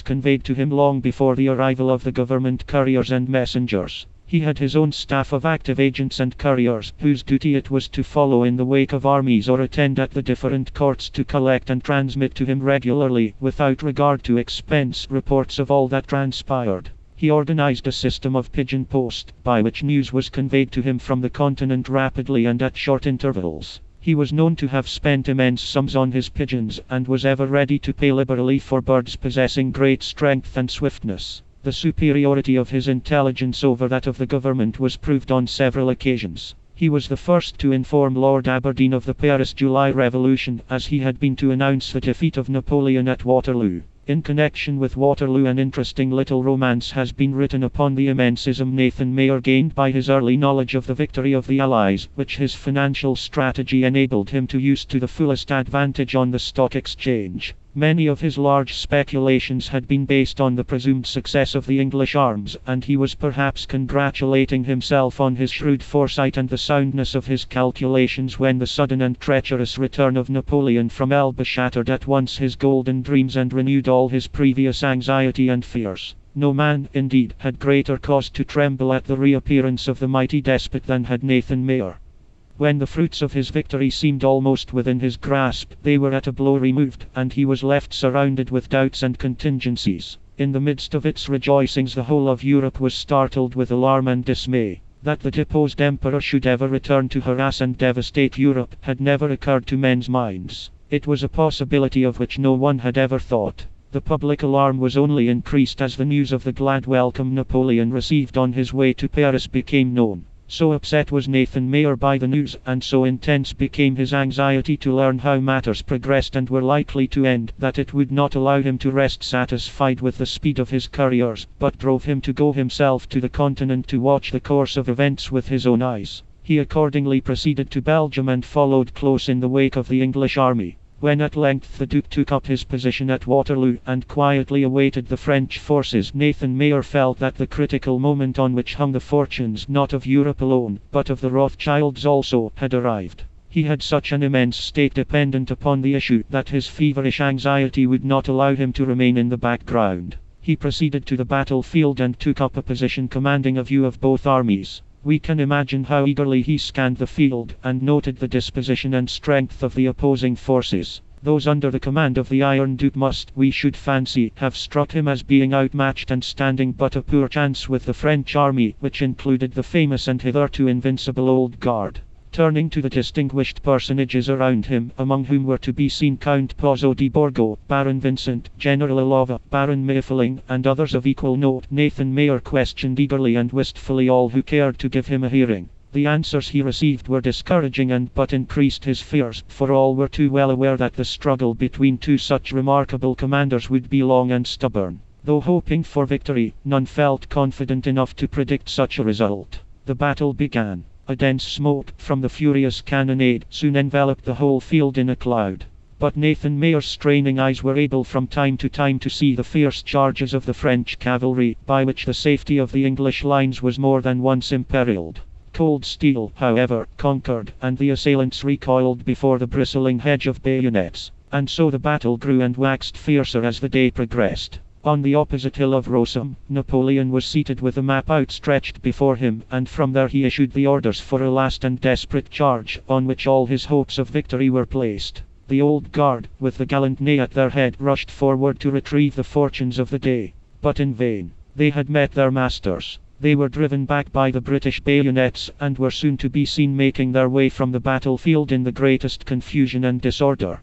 conveyed to him long before the arrival of the government couriers and messengers. He had his own staff of active agents and couriers, whose duty it was to follow in the wake of armies or attend at the different courts to collect and transmit to him regularly, without regard to expense, reports of all that transpired. He organized a system of pigeon post, by which news was conveyed to him from the continent rapidly and at short intervals. He was known to have spent immense sums on his pigeons, and was ever ready to pay liberally for birds possessing great strength and swiftness. The superiority of his intelligence over that of the government was proved on several occasions. He was the first to inform Lord Aberdeen of the Paris July Revolution, as he had been to announce the defeat of Napoleon at Waterloo. In connection with Waterloo, an interesting little romance has been written upon the immense ism Nathan Mayer gained by his early knowledge of the victory of the Allies, which his financial strategy enabled him to use to the fullest advantage on the stock exchange. Many of his large speculations had been based on the presumed success of the English arms, and he was perhaps congratulating himself on his shrewd foresight and the soundness of his calculations when the sudden and treacherous return of Napoleon from Elba shattered at once his golden dreams and renewed all his previous anxiety and fears. No man, indeed, had greater cause to tremble at the reappearance of the mighty despot than had Nathan Mayer. When the fruits of his victory seemed almost within his grasp, they were at a blow removed, and he was left surrounded with doubts and contingencies. In the midst of its rejoicings the whole of Europe was startled with alarm and dismay. That the deposed emperor should ever return to harass and devastate Europe had never occurred to men's minds. It was a possibility of which no one had ever thought. The public alarm was only increased as the news of the glad welcome Napoleon received on his way to Paris became known. So upset was Nathan Mayer by the news, and so intense became his anxiety to learn how matters progressed and were likely to end, that it would not allow him to rest satisfied with the speed of his couriers, but drove him to go himself to the continent to watch the course of events with his own eyes. He accordingly proceeded to Belgium and followed close in the wake of the English army. When at length the Duke took up his position at Waterloo and quietly awaited the French forces, Nathan Mayer felt that the critical moment on which hung the fortunes not of Europe alone, but of the Rothschilds also, had arrived. He had such an immense stake dependent upon the issue that his feverish anxiety would not allow him to remain in the background. He proceeded to the battlefield and took up a position commanding a view of both armies. We can imagine how eagerly he scanned the field, and noted the disposition and strength of the opposing forces. Those under the command of the Iron Duke must, we should fancy, have struck him as being outmatched and standing but a poor chance with the French army, which included the famous and hitherto invincible Old Guard. Turning to the distinguished personages around him, among whom were to be seen Count Pozzo di Borgo, Baron Vincent, General Alova, Baron Mayfeling, and others of equal note, Nathan Mayer questioned eagerly and wistfully all who cared to give him a hearing. The answers he received were discouraging and but increased his fears, for all were too well aware that the struggle between two such remarkable commanders would be long and stubborn. Though hoping for victory, none felt confident enough to predict such a result. The battle began. A dense smoke, from the furious cannonade, soon enveloped the whole field in a cloud. But Nathan Mayer's straining eyes were able from time to time to see the fierce charges of the French cavalry, by which the safety of the English lines was more than once imperiled. Cold steel, however, conquered, and the assailants recoiled before the bristling hedge of bayonets. And so the battle grew and waxed fiercer as the day progressed. On the opposite hill of Rosum, Napoleon was seated with a map outstretched before him, and from there he issued the orders for a last and desperate charge, on which all his hopes of victory were placed. The Old Guard, with the gallant Ney at their head, rushed forward to retrieve the fortunes of the day. But in vain. They had met their masters. They were driven back by the British bayonets, and were soon to be seen making their way from the battlefield in the greatest confusion and disorder.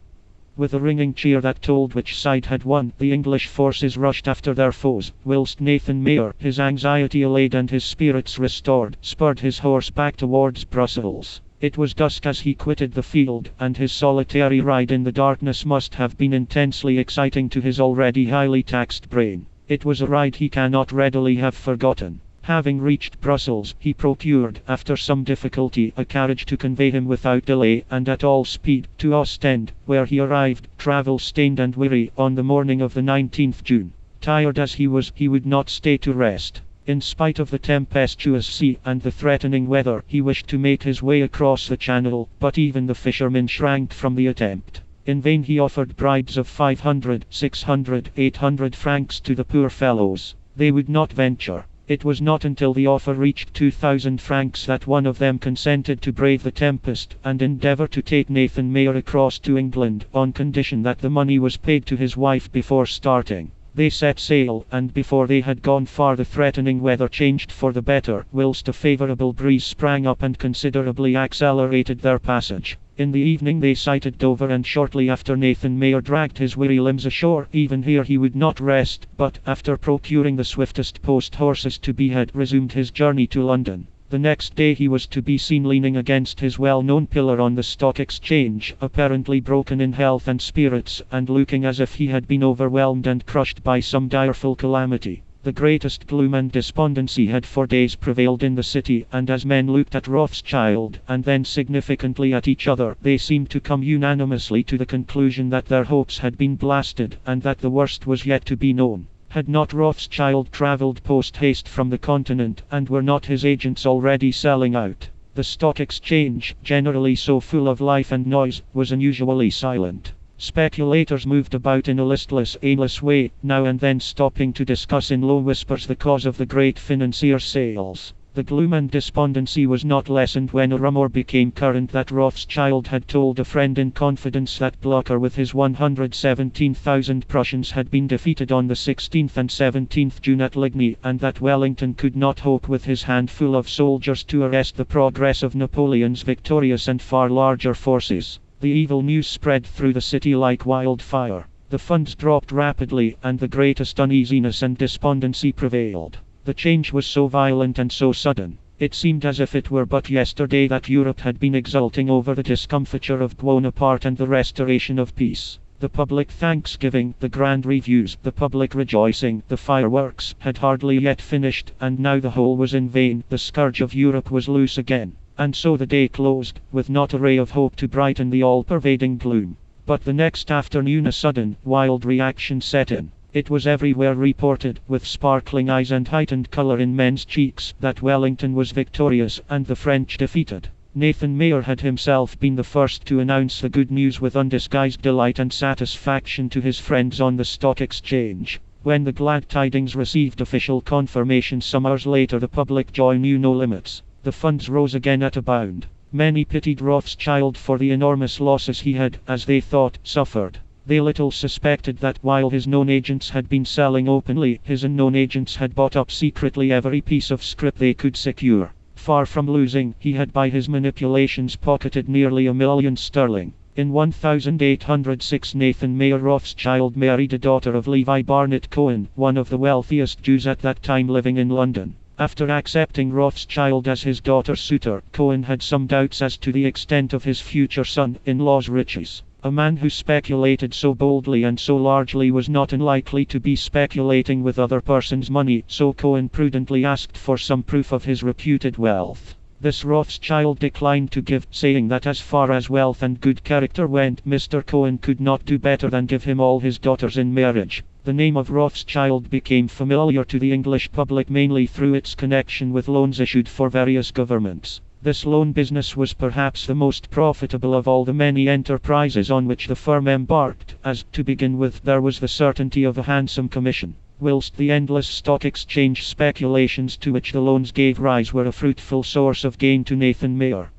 With a ringing cheer that told which side had won, the English forces rushed after their foes, whilst Nathan Mayer, his anxiety allayed and his spirits restored, spurred his horse back towards Brussels. It was dusk as he quitted the field, and his solitary ride in the darkness must have been intensely exciting to his already highly taxed brain. It was a ride he cannot readily have forgotten. Having reached Brussels, he procured, after some difficulty, a carriage to convey him without delay, and at all speed, to Ostend, where he arrived, travel-stained and weary, on the morning of the 19th June. Tired as he was, he would not stay to rest. In spite of the tempestuous sea and the threatening weather, he wished to make his way across the channel, but even the fishermen shrank from the attempt. In vain he offered bribes of 500, 600, 800 francs to the poor fellows. They would not venture. It was not until the offer reached 2,000 francs that one of them consented to brave the tempest, and endeavour to take Nathan Mayer across to England, on condition that the money was paid to his wife before starting. They set sail, and before they had gone far the threatening weather changed for the better, whilst a favourable breeze sprang up and considerably accelerated their passage. In the evening they sighted Dover, and shortly after Nathan Mayer dragged his weary limbs ashore. Even here he would not rest, but, after procuring the swiftest post horses to be had, resumed his journey to London. The next day he was to be seen leaning against his well-known pillar on the Stock Exchange, apparently broken in health and spirits, and looking as if he had been overwhelmed and crushed by some direful calamity. The greatest gloom and despondency had for days prevailed in the city, and as men looked at Rothschild, and then significantly at each other, they seemed to come unanimously to the conclusion that their hopes had been blasted, and that the worst was yet to be known. Had not Rothschild travelled post-haste from the continent, and were not his agents already selling out? The Stock Exchange, generally so full of life and noise, was unusually silent. Speculators moved about in a listless, aimless way, now and then stopping to discuss in low whispers the cause of the great financier sales. The gloom and despondency was not lessened when a rumour became current that Rothschild had told a friend in confidence that Blücher with his 117,000 Prussians had been defeated on the 16th and 17th June at Ligny, and that Wellington could not hope with his handful of soldiers to arrest the progress of Napoleon's victorious and far larger forces. The evil news spread through the city like wildfire. The funds dropped rapidly, and the greatest uneasiness and despondency prevailed. The change was so violent and so sudden. It seemed as if it were but yesterday that Europe had been exulting over the discomfiture of Bonaparte and the restoration of peace. The public thanksgiving, the grand reviews, the public rejoicing, the fireworks, had hardly yet finished, and now the whole was in vain. The scourge of Europe was loose again. And so the day closed, with not a ray of hope to brighten the all-pervading gloom. But the next afternoon a sudden, wild reaction set in. It was everywhere reported, with sparkling eyes and heightened colour in men's cheeks, that Wellington was victorious, and the French defeated. Nathan Mayer had himself been the first to announce the good news with undisguised delight and satisfaction to his friends on the Stock Exchange. When the glad tidings received official confirmation some hours later, the public joy knew no limits. The funds rose again at a bound. Many pitied Rothschild for the enormous losses he had, as they thought, suffered. They little suspected that while his known agents had been selling openly, his unknown agents had bought up secretly every piece of scrip they could secure. Far from losing, he had by his manipulations pocketed nearly £1,000,000. In 1806 Nathan Mayer Rothschild married a daughter of Levi Barnett Cohen, one of the wealthiest Jews at that time living in London. After accepting Rothschild as his daughter's suitor, Cohen had some doubts as to the extent of his future son-in-law's riches. A man who speculated so boldly and so largely was not unlikely to be speculating with other persons' money, so Cohen prudently asked for some proof of his reputed wealth. This Rothschild declined to give, saying that as far as wealth and good character went, Mr. Cohen could not do better than give him all his daughters in marriage. The name of Rothschild became familiar to the English public mainly through its connection with loans issued for various governments. This loan business was perhaps the most profitable of all the many enterprises on which the firm embarked, as, to begin with, there was the certainty of a handsome commission, whilst the endless stock exchange speculations to which the loans gave rise were a fruitful source of gain to Nathan Mayer.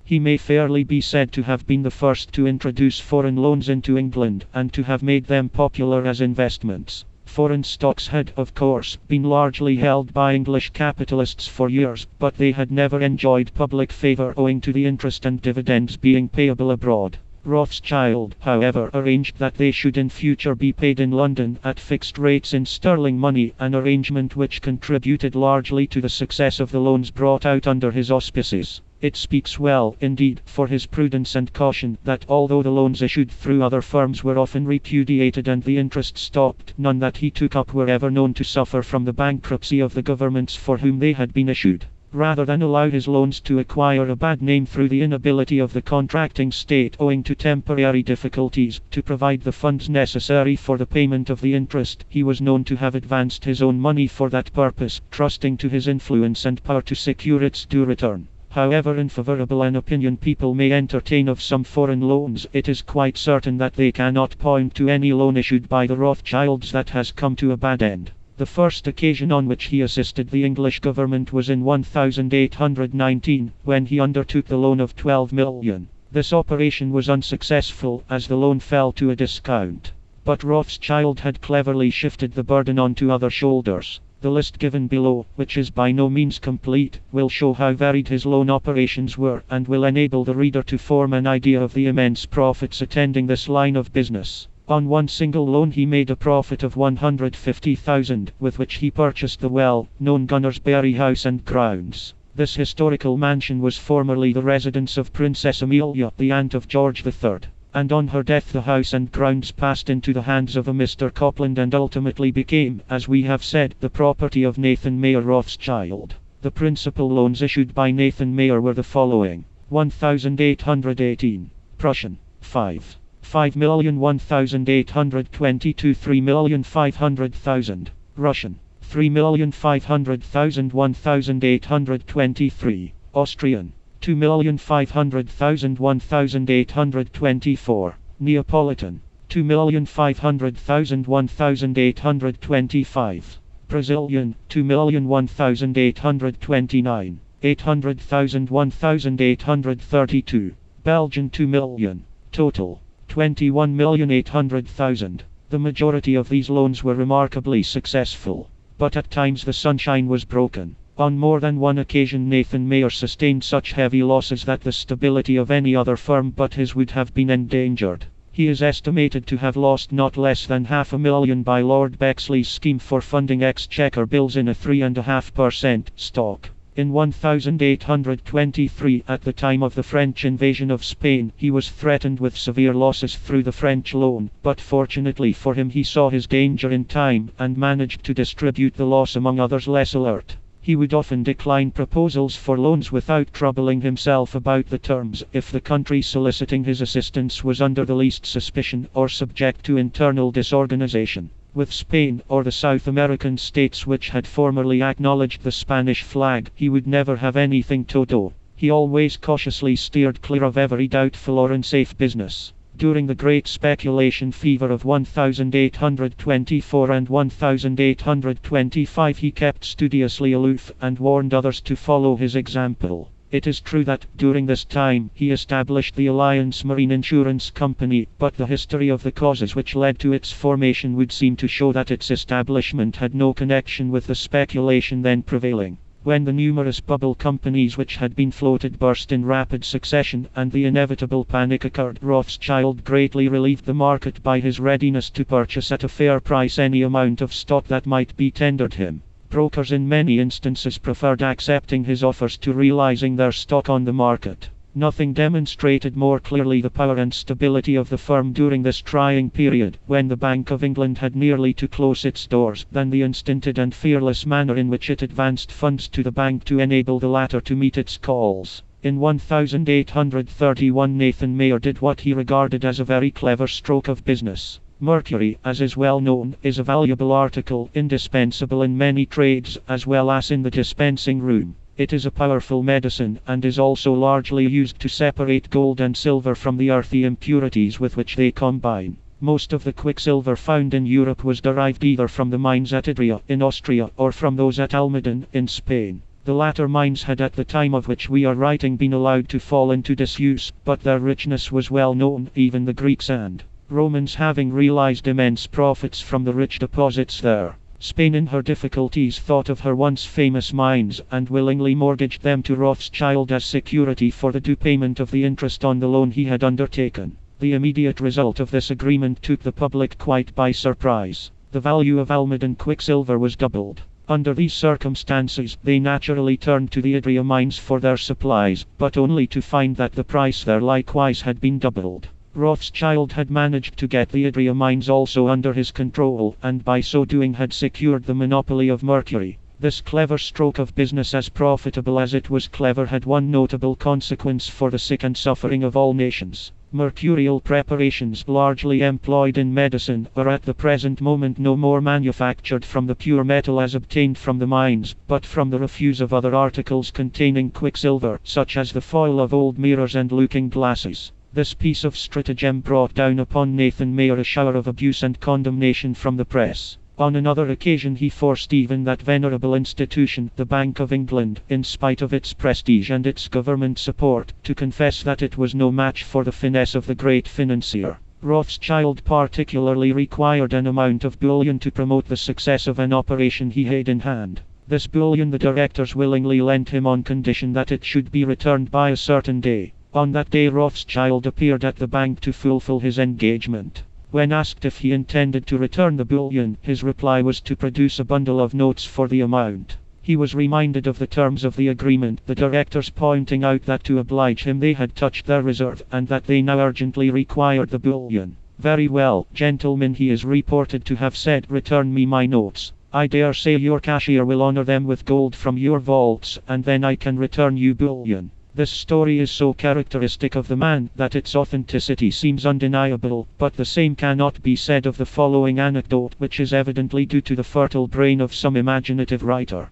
He may fairly be said to have been the first to introduce foreign loans into England, and to have made them popular as investments. Foreign stocks had, of course, been largely held by English capitalists for years, but they had never enjoyed public favour owing to the interest and dividends being payable abroad. Rothschild, however, arranged that they should in future be paid in London at fixed rates in sterling money, an arrangement which contributed largely to the success of the loans brought out under his auspices. It speaks well, indeed, for his prudence and caution, that although the loans issued through other firms were often repudiated and the interest stopped, none that he took up were ever known to suffer from the bankruptcy of the governments for whom they had been issued. Rather than allow his loans to acquire a bad name through the inability of the contracting state owing to temporary difficulties to provide the funds necessary for the payment of the interest, he was known to have advanced his own money for that purpose, trusting to his influence and power to secure its due return. However unfavorable an opinion people may entertain of some foreign loans, it is quite certain that they cannot point to any loan issued by the Rothschilds that has come to a bad end. The first occasion on which he assisted the English government was in 1819, when he undertook the loan of 12 million. This operation was unsuccessful, as the loan fell to a discount. But Rothschild had cleverly shifted the burden onto other shoulders. The list given below, which is by no means complete, will show how varied his loan operations were, and will enable the reader to form an idea of the immense profits attending this line of business. On one single loan he made a profit of 150,000, with which he purchased the well-known Gunnersbury House and grounds. This historical mansion was formerly the residence of Princess Amelia, the aunt of George III. And on her death the house and grounds passed into the hands of a Mr. Copland and ultimately became, as we have said, the property of Nathan Mayer Rothschild. The principal loans issued by Nathan Mayer were the following: 1818. Prussian, 5,001,822 3,500,000. Russian, 3,500,000 1,823. Austrian, 2,500,000 1,824. Neapolitan, 2,500,000 1,825. Brazilian, 2,001,829. 800,000 1,832. Belgian, 2 million. Total, 21,800,000. The majority of these loans were remarkably successful, but at times the sunshine was broken. On more than one occasion Nathan Mayer sustained such heavy losses that the stability of any other firm but his would have been endangered. He is estimated to have lost not less than $500,000 by Lord Bexley's scheme for funding exchequer bills in a 3.5% stock. In 1823, at the time of the French invasion of Spain, he was threatened with severe losses through the French loan, but fortunately for him he saw his danger in time, and managed to distribute the loss among others less alert. He would often decline proposals for loans without troubling himself about the terms, if the country soliciting his assistance was under the least suspicion, or subject to internal disorganization. With Spain, or the South American states which had formerly acknowledged the Spanish flag, he would never have anything to do. He always cautiously steered clear of every doubtful or unsafe business. During the great speculation fever of 1824 and 1825 he kept studiously aloof, and warned others to follow his example. It is true that, during this time, he established the Alliance Marine Insurance Company, but the history of the causes which led to its formation would seem to show that its establishment had no connection with the speculation then prevailing. When the numerous bubble companies which had been floated burst in rapid succession, and the inevitable panic occurred, Rothschild greatly relieved the market by his readiness to purchase at a fair price any amount of stock that might be tendered him. Brokers in many instances preferred accepting his offers to realizing their stock on the market. Nothing demonstrated more clearly the power and stability of the firm during this trying period, when the Bank of England had nearly to close its doors, than the unstinted and fearless manner in which it advanced funds to the bank to enable the latter to meet its calls. In 1831 Nathan Mayer did what he regarded as a very clever stroke of business. Mercury, as is well known, is a valuable article, indispensable in many trades, as well as in the dispensing room. It is a powerful medicine, and is also largely used to separate gold and silver from the earthy impurities with which they combine. Most of the quicksilver found in Europe was derived either from the mines at Idria, in Austria, or from those at Almaden, in Spain. The latter mines had at the time of which we are writing been allowed to fall into disuse, but their richness was well known, even the Greeks and Romans having realized immense profits from the rich deposits there. Spain in her difficulties thought of her once famous mines, and willingly mortgaged them to Rothschild as security for the due payment of the interest on the loan he had undertaken. The immediate result of this agreement took the public quite by surprise. The value of Almaden quicksilver was doubled. Under these circumstances, they naturally turned to the Adria mines for their supplies, but only to find that the price there likewise had been doubled. Rothschild had managed to get the Adria mines also under his control, and by so doing had secured the monopoly of mercury. This clever stroke of business, as profitable as it was clever, had one notable consequence for the sick and suffering of all nations. Mercurial preparations, largely employed in medicine, are at the present moment no more manufactured from the pure metal as obtained from the mines, but from the refuse of other articles containing quicksilver, such as the foil of old mirrors and looking glasses. This piece of stratagem brought down upon Nathan Mayer a shower of abuse and condemnation from the press. On another occasion he forced even that venerable institution, the Bank of England, in spite of its prestige and its government support, to confess that it was no match for the finesse of the great financier. Rothschild particularly required an amount of bullion to promote the success of an operation he had in hand. This bullion the directors willingly lent him on condition that it should be returned by a certain day. On that day Rothschild appeared at the bank to fulfill his engagement. When asked if he intended to return the bullion, his reply was to produce a bundle of notes for the amount. He was reminded of the terms of the agreement, the directors pointing out that to oblige him they had touched their reserve, and that they now urgently required the bullion. "Very well, gentlemen," he is reported to have said, "return me my notes. I dare say your cashier will honor them with gold from your vaults, and then I can return you bullion." This story is so characteristic of the man that its authenticity seems undeniable, but the same cannot be said of the following anecdote, which is evidently due to the fertile brain of some imaginative writer.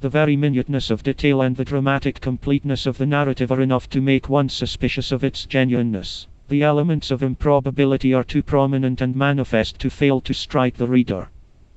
The very minuteness of detail and the dramatic completeness of the narrative are enough to make one suspicious of its genuineness. The elements of improbability are too prominent and manifest to fail to strike the reader.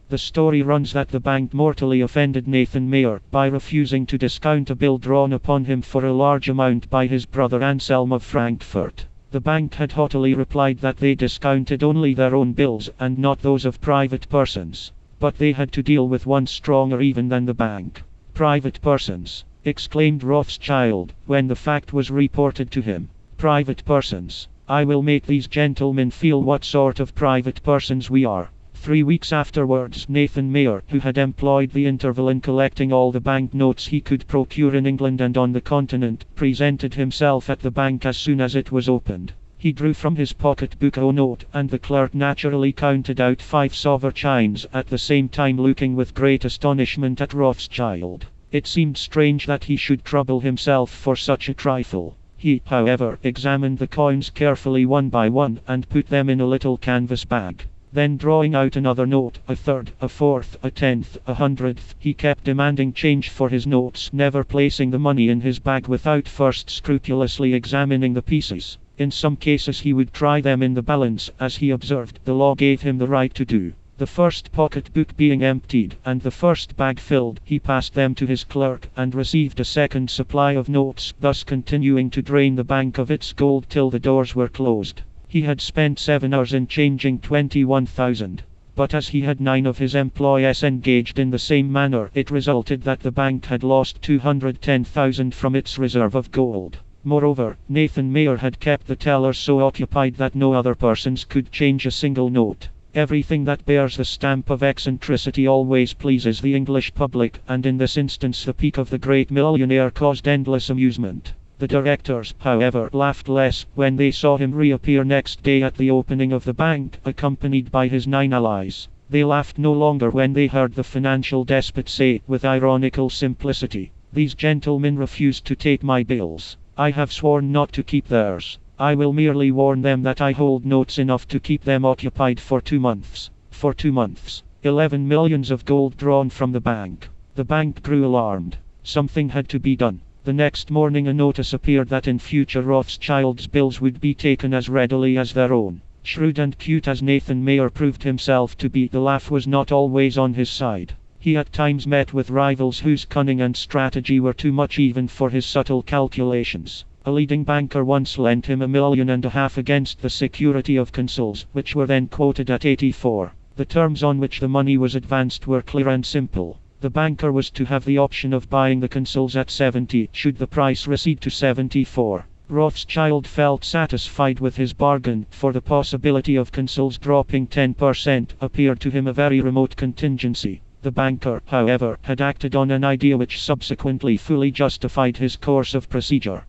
The story runs that the bank mortally offended Nathan Mayer by refusing to discount a bill drawn upon him for a large amount by his brother Anselm of Frankfurt. The bank had haughtily replied that they discounted only their own bills and not those of private persons. But they had to deal with one stronger even than the bank. "Private persons!" exclaimed Rothschild, when the fact was reported to him. "Private persons! I will make these gentlemen feel what sort of private persons we are." 3 weeks afterwards, Nathan Mayer, who had employed the interval in collecting all the bank notes he could procure in England and on the continent, presented himself at the bank as soon as it was opened. He drew from his pocket-book a note, and the clerk naturally counted out 5 sovereigns, at the same time looking with great astonishment at Rothschild. It seemed strange that he should trouble himself for such a trifle. He, however, examined the coins carefully one by one, and put them in a little canvas bag. Then drawing out another note, a third, a fourth, a 10th, a 100th, he kept demanding change for his notes, never placing the money in his bag without first scrupulously examining the pieces. In some cases he would try them in the balance, as he observed, the law gave him the right to do. The first pocket-book being emptied, and the first bag filled, he passed them to his clerk, and received a second supply of notes, thus continuing to drain the bank of its gold till the doors were closed. He had spent 7 hours in changing 21,000. But as he had 9 of his employees engaged in the same manner, it resulted that the bank had lost 210,000 from its reserve of gold. Moreover, Nathan Mayer had kept the tellers so occupied that no other persons could change a single note. Everything that bears the stamp of eccentricity always pleases the English public, and in this instance the pique of the great millionaire caused endless amusement. The directors, however, laughed less when they saw him reappear next day at the opening of the bank, accompanied by his 9 allies. They laughed no longer when they heard the financial despot say, with ironical simplicity, "These gentlemen refused to take my bills. I have sworn not to keep theirs. I will merely warn them that I hold notes enough to keep them occupied for 2 months. For 2 months. 11 millions of gold drawn from the bank." The bank grew alarmed. Something had to be done. The next morning a notice appeared that in future Rothschild's bills would be taken as readily as their own. Shrewd and cute as Nathan Mayer proved himself to be, the laugh was not always on his side. He at times met with rivals whose cunning and strategy were too much even for his subtle calculations. A leading banker once lent him $1.5 million against the security of consols, which were then quoted at 84. The terms on which the money was advanced were clear and simple. The banker was to have the option of buying the consols at 70, should the price recede to 74. Rothschild felt satisfied with his bargain, for the possibility of consols dropping 10% appeared to him a very remote contingency. The banker, however, had acted on an idea which subsequently fully justified his course of procedure.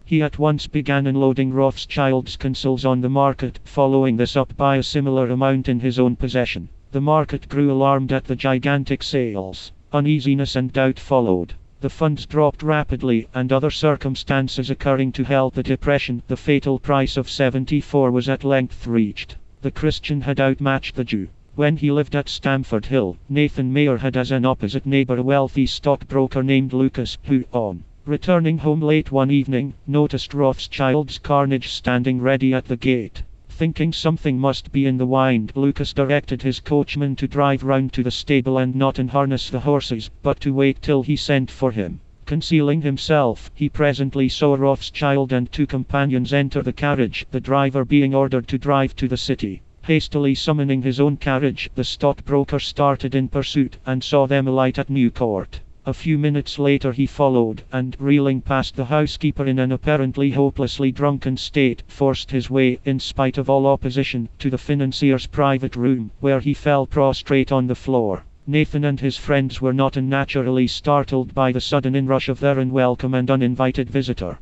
He at once began unloading Rothschild's consoles on the market, following this up by a similar amount in his own possession. The market grew alarmed at the gigantic sales. Uneasiness and doubt followed. The funds dropped rapidly, and other circumstances occurring to help the depression, the fatal price of 74 was at length reached. The Christian had outmatched the Jew. When he lived at Stamford Hill, Nathan Mayer had as an opposite neighbor a wealthy stockbroker named Lucas, who, on returning home late one evening, noticed Rothschild's carnage standing ready at the gate. Thinking something must be in the wind, Lucas directed his coachman to drive round to the stable and not unharness the horses, but to wait till he sent for him. Concealing himself, he presently saw Rothschild and two companions enter the carriage, the driver being ordered to drive to the city. Hastily summoning his own carriage, the stockbroker started in pursuit, and saw them alight at Newcourt. A few minutes later he followed, and, reeling past the housekeeper in an apparently hopelessly drunken state, forced his way, in spite of all opposition, to the financier's private room, where he fell prostrate on the floor. Nathan and his friends were not unnaturally startled by the sudden inrush of their unwelcome and uninvited visitor.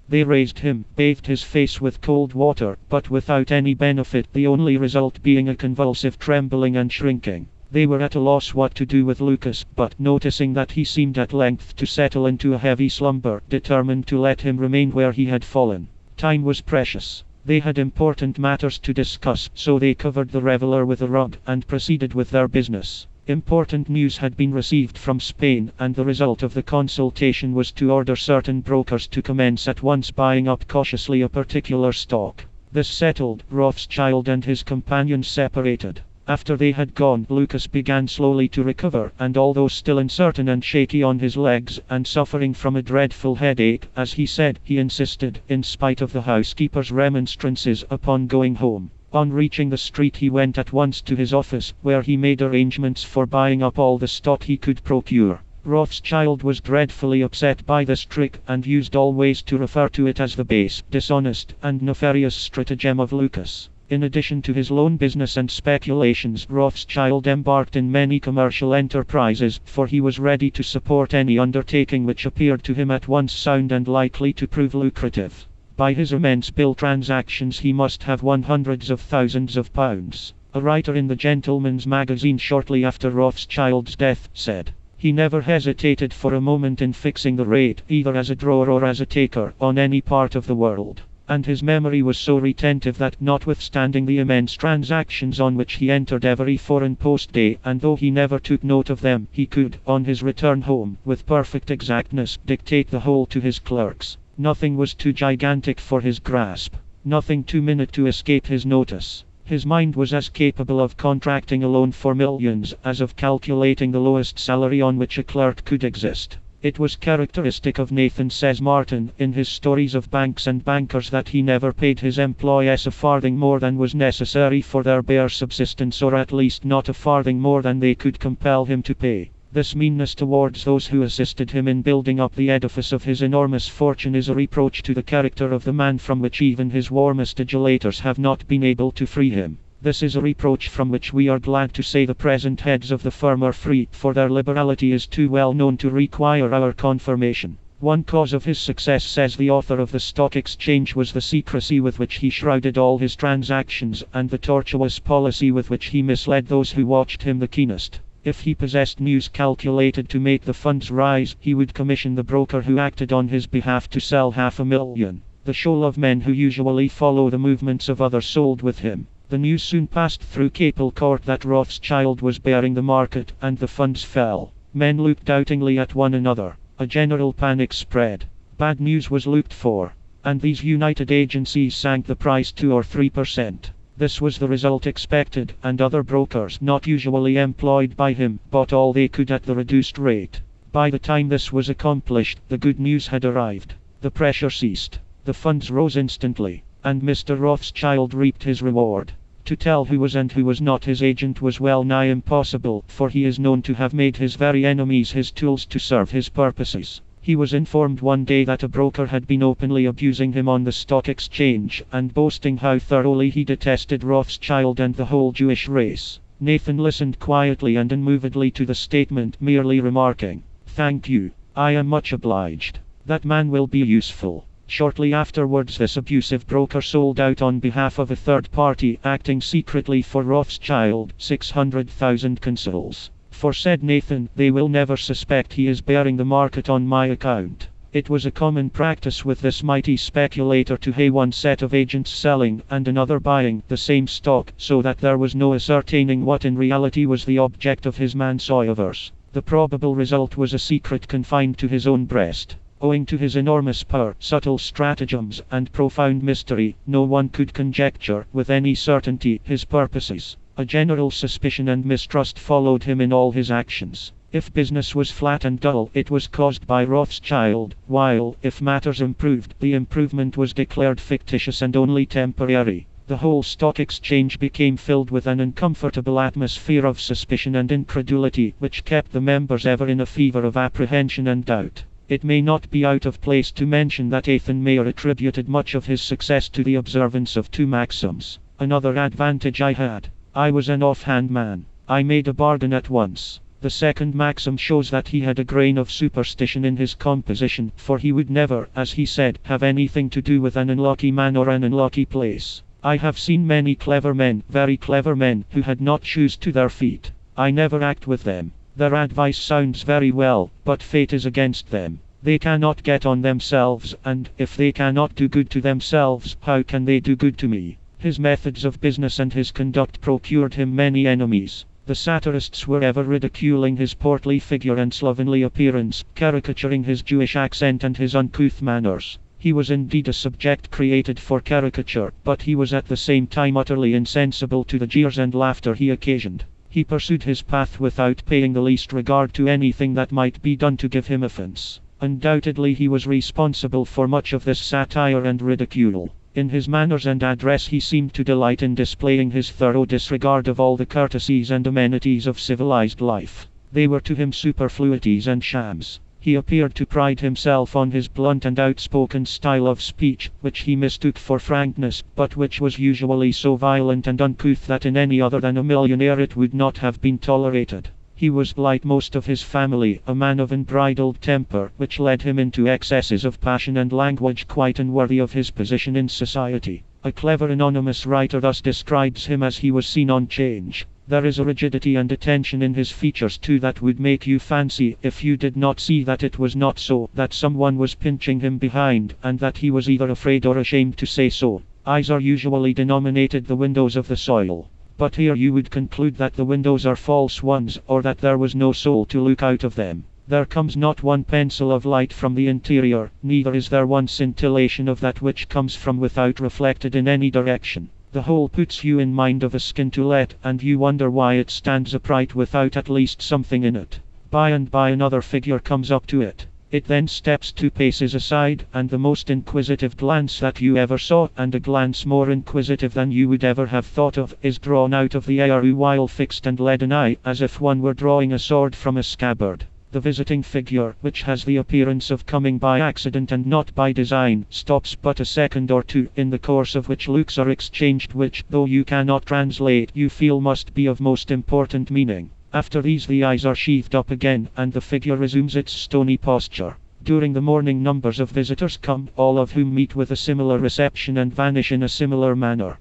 They raised him, bathed his face with cold water, but without any benefit, the only result being a convulsive trembling and shrinking. They were at a loss what to do with Lucas, but noticing that he seemed at length to settle into a heavy slumber, determined to let him remain where he had fallen. Time was precious. They had important matters to discuss, so they covered the reveler with a rug, and proceeded with their business. Important news had been received from Spain, and the result of the consultation was to order certain brokers to commence at once buying up cautiously a particular stock. This settled, Rothschild and his companions separated. After they had gone, Lucas began slowly to recover, and although still uncertain and shaky on his legs, and suffering from a dreadful headache, as he said, he insisted, in spite of the housekeeper's remonstrances, upon going home. On reaching the street he went at once to his office, where he made arrangements for buying up all the stock he could procure. Rothschild was dreadfully upset by this trick, and used all ways to refer to it as the base, dishonest, and nefarious stratagem of Lucas. In addition to his loan business and speculations, Rothschild embarked in many commercial enterprises, for he was ready to support any undertaking which appeared to him at once sound and likely to prove lucrative. By his immense bill transactions he must have won hundreds of thousands of pounds. A writer in the Gentleman's Magazine shortly after Rothschild's death said, "He never hesitated for a moment in fixing the rate, either as a drawer or as a taker, on any part of the world. And his memory was so retentive that, notwithstanding the immense transactions on which he entered every foreign post day, and though he never took note of them, he could, on his return home, with perfect exactness, dictate the whole to his clerks. Nothing was too gigantic for his grasp, nothing too minute to escape his notice. His mind was as capable of contracting a loan for millions, as of calculating the lowest salary on which a clerk could exist. It was characteristic of Nathan, says Martin, in his stories of banks and bankers, that he never paid his employees a farthing more than was necessary for their bare subsistence, or at least not a farthing more than they could compel him to pay. This meanness towards those who assisted him in building up the edifice of his enormous fortune is a reproach to the character of the man from which even his warmest adulators have not been able to free him. This is a reproach from which we are glad to say the present heads of the firm are free, for their liberality is too well known to require our confirmation. One cause of his success, says the author of the Stock Exchange, was the secrecy with which he shrouded all his transactions, and the tortuous policy with which he misled those who watched him the keenest. If he possessed news calculated to make the funds rise, he would commission the broker who acted on his behalf to sell 500,000. The shoal of men who usually follow the movements of others sold with him. The news soon passed through Capel Court that Rothschild was bearing the market, and the funds fell. Men looked doubtingly at one another. A general panic spread. Bad news was looked for, and these united agencies sank the price 2 or 3%. This was the result expected, and other brokers, not usually employed by him, bought all they could at the reduced rate. By the time this was accomplished, the good news had arrived. The pressure ceased. The funds rose instantly, and Mr. Rothschild reaped his reward. To tell who was and who was not his agent was well nigh impossible, for he is known to have made his very enemies his tools to serve his purposes. He was informed one day that a broker had been openly abusing him on the stock exchange, and boasting how thoroughly he detested Rothschild and the whole Jewish race. Nathan listened quietly and unmovedly to the statement, merely remarking, "Thank you. I am much obliged. That man will be useful." Shortly afterwards, this abusive broker sold out on behalf of a third party, acting secretly for Rothschild, 600,000 consols. For, said Nathan, they will never suspect he is bearing the market on my account. It was a common practice with this mighty speculator to have one set of agents selling, and another buying, the same stock, so that there was no ascertaining what in reality was the object of his mansoeuvres. The probable result was a secret confined to his own breast. Owing to his enormous power, subtle stratagems, and profound mystery, no one could conjecture, with any certainty, his purposes. A general suspicion and mistrust followed him in all his actions. If business was flat and dull, it was caused by Rothschild, while, if matters improved, the improvement was declared fictitious and only temporary. The whole stock exchange became filled with an uncomfortable atmosphere of suspicion and incredulity, which kept the members ever in a fever of apprehension and doubt. It may not be out of place to mention that Ethan Mayer attributed much of his success to the observance of two maxims. Another advantage I had: I was an offhand man. I made a bargain at once. The second maxim shows that he had a grain of superstition in his composition, for he would never, as he said, have anything to do with an unlucky man or an unlucky place. I have seen many clever men, very clever men, who had not shoes to their feet. I never act with them. Their advice sounds very well, but fate is against them. They cannot get on themselves, and, if they cannot do good to themselves, how can they do good to me? His methods of business and his conduct procured him many enemies. The satirists were ever ridiculing his portly figure and slovenly appearance, caricaturing his Jewish accent and his uncouth manners. He was indeed a subject created for caricature, but he was at the same time utterly insensible to the jeers and laughter he occasioned. He pursued his path without paying the least regard to anything that might be done to give him offense. Undoubtedly he was responsible for much of this satire and ridicule. In his manners and address he seemed to delight in displaying his thorough disregard of all the courtesies and amenities of civilized life. They were to him superfluities and shams. He appeared to pride himself on his blunt and outspoken style of speech, which he mistook for frankness, but which was usually so violent and uncouth that in any other than a millionaire it would not have been tolerated. He was, like most of his family, a man of unbridled temper, which led him into excesses of passion and language quite unworthy of his position in society. A clever anonymous writer thus describes him as he was seen on 'Change. There is a rigidity and a tension in his features too that would make you fancy, if you did not see that it was not so, that someone was pinching him behind, and that he was either afraid or ashamed to say so. Eyes are usually denominated the windows of the soul. But here you would conclude that the windows are false ones, or that there was no soul to look out of them. There comes not one pencil of light from the interior, neither is there one scintillation of that which comes from without reflected in any direction. The whole puts you in mind of a skin to let, and you wonder why it stands upright without at least something in it. By and by another figure comes up to it. It then steps 2 paces aside, and the most inquisitive glance that you ever saw, and a glance more inquisitive than you would ever have thought of, is drawn out of the air while fixed and leaden eye, as if one were drawing a sword from a scabbard. The visiting figure, which has the appearance of coming by accident and not by design, stops but a second or two, in the course of which looks are exchanged which, though you cannot translate, you feel must be of most important meaning. After these the eyes are sheathed up again, and the figure resumes its stony posture. During the morning numbers of visitors come, all of whom meet with a similar reception and vanish in a similar manner.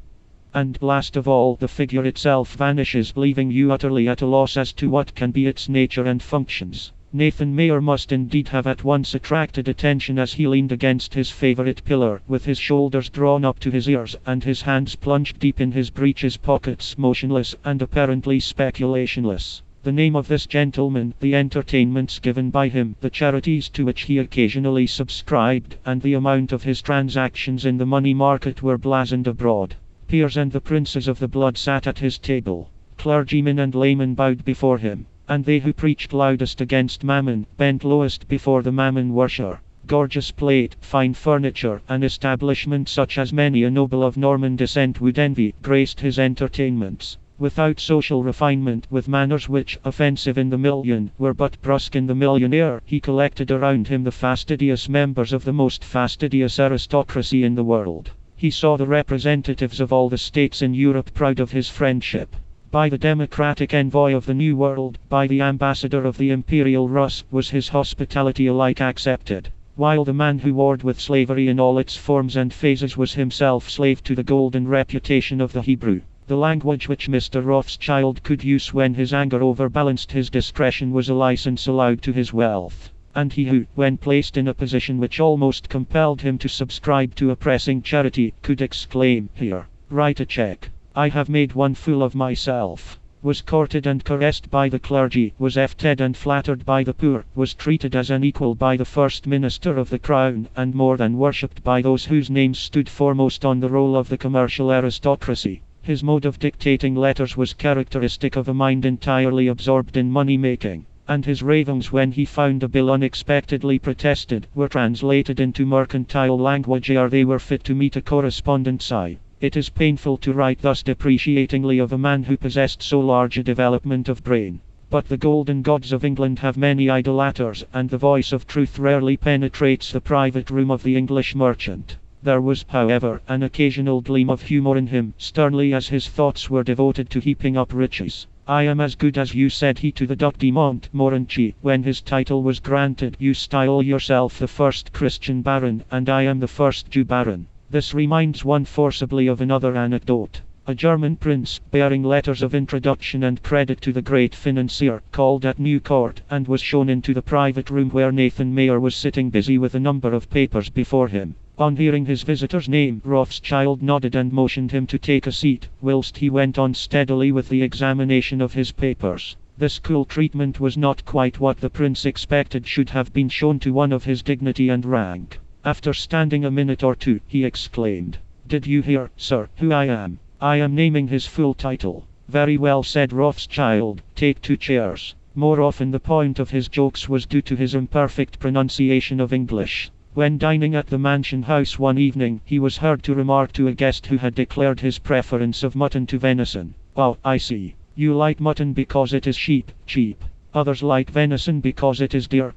And, last of all, the figure itself vanishes, leaving you utterly at a loss as to what can be its nature and functions. Nathan Mayer must indeed have at once attracted attention as he leaned against his favorite pillar, with his shoulders drawn up to his ears, and his hands plunged deep in his breeches pockets, motionless, and apparently speculationless. The name of this gentleman, the entertainments given by him, the charities to which he occasionally subscribed, and the amount of his transactions in the money market were blazoned abroad. Peers and the princes of the blood sat at his table. Clergymen and laymen bowed before him. And they who preached loudest against mammon, bent lowest before the mammon worshipper. Gorgeous plate, fine furniture, an establishment such as many a noble of Norman descent would envy, graced his entertainments. Without social refinement, with manners which, offensive in the million, were but brusque in the millionaire, he collected around him the fastidious members of the most fastidious aristocracy in the world. He saw the representatives of all the states in Europe proud of his friendship. by the democratic envoy of the New World, by the ambassador of the Imperial Rus, was his hospitality alike accepted. While the man who warred with slavery in all its forms and phases was himself slave to the golden reputation of the Hebrew. The language which Mr. Rothschild could use when his anger overbalanced his discretion was a license allowed to his wealth. And he who, when placed in a position which almost compelled him to subscribe to a pressing charity, could exclaim, "Here, write a check. I have made one fool of myself," was courted and caressed by the clergy, was feted and flattered by the poor, was treated as an equal by the first minister of the crown, and more than worshipped by those whose names stood foremost on the roll of the commercial aristocracy. His mode of dictating letters was characteristic of a mind entirely absorbed in money-making, and his ravings when he found a bill unexpectedly protested, were translated into mercantile language ere they were fit to meet a correspondent's eye. It is painful to write thus depreciatingly of a man who possessed so large a development of brain. But the golden gods of England have many idolaters, and the voice of truth rarely penetrates the private room of the English merchant. There was, however, an occasional gleam of humor in him, sternly as his thoughts were devoted to heaping up riches. "I am as good as you," said he to the Duc de Montmorency, when his title was granted. "You style yourself the first Christian baron, and I am the first Jew baron." This reminds one forcibly of another anecdote. A German prince, bearing letters of introduction and credit to the great financier, called at New Court, and was shown into the private room where Nathan Mayer was sitting busy with a number of papers before him. On hearing his visitor's name, Rothschild nodded and motioned him to take a seat, whilst he went on steadily with the examination of his papers. This cool treatment was not quite what the prince expected should have been shown to one of his dignity and rank. After standing a minute or two, he exclaimed, "Did you hear, sir, who I am?" "I am naming his full title." "Very well," said Rothschild, "take 2 chairs." More often the point of his jokes was due to his imperfect pronunciation of English. When dining at the Mansion House one evening, he was heard to remark to a guest who had declared his preference of mutton to venison, "Oh, I see. You like mutton because it is cheap. Others like venison because it is dear.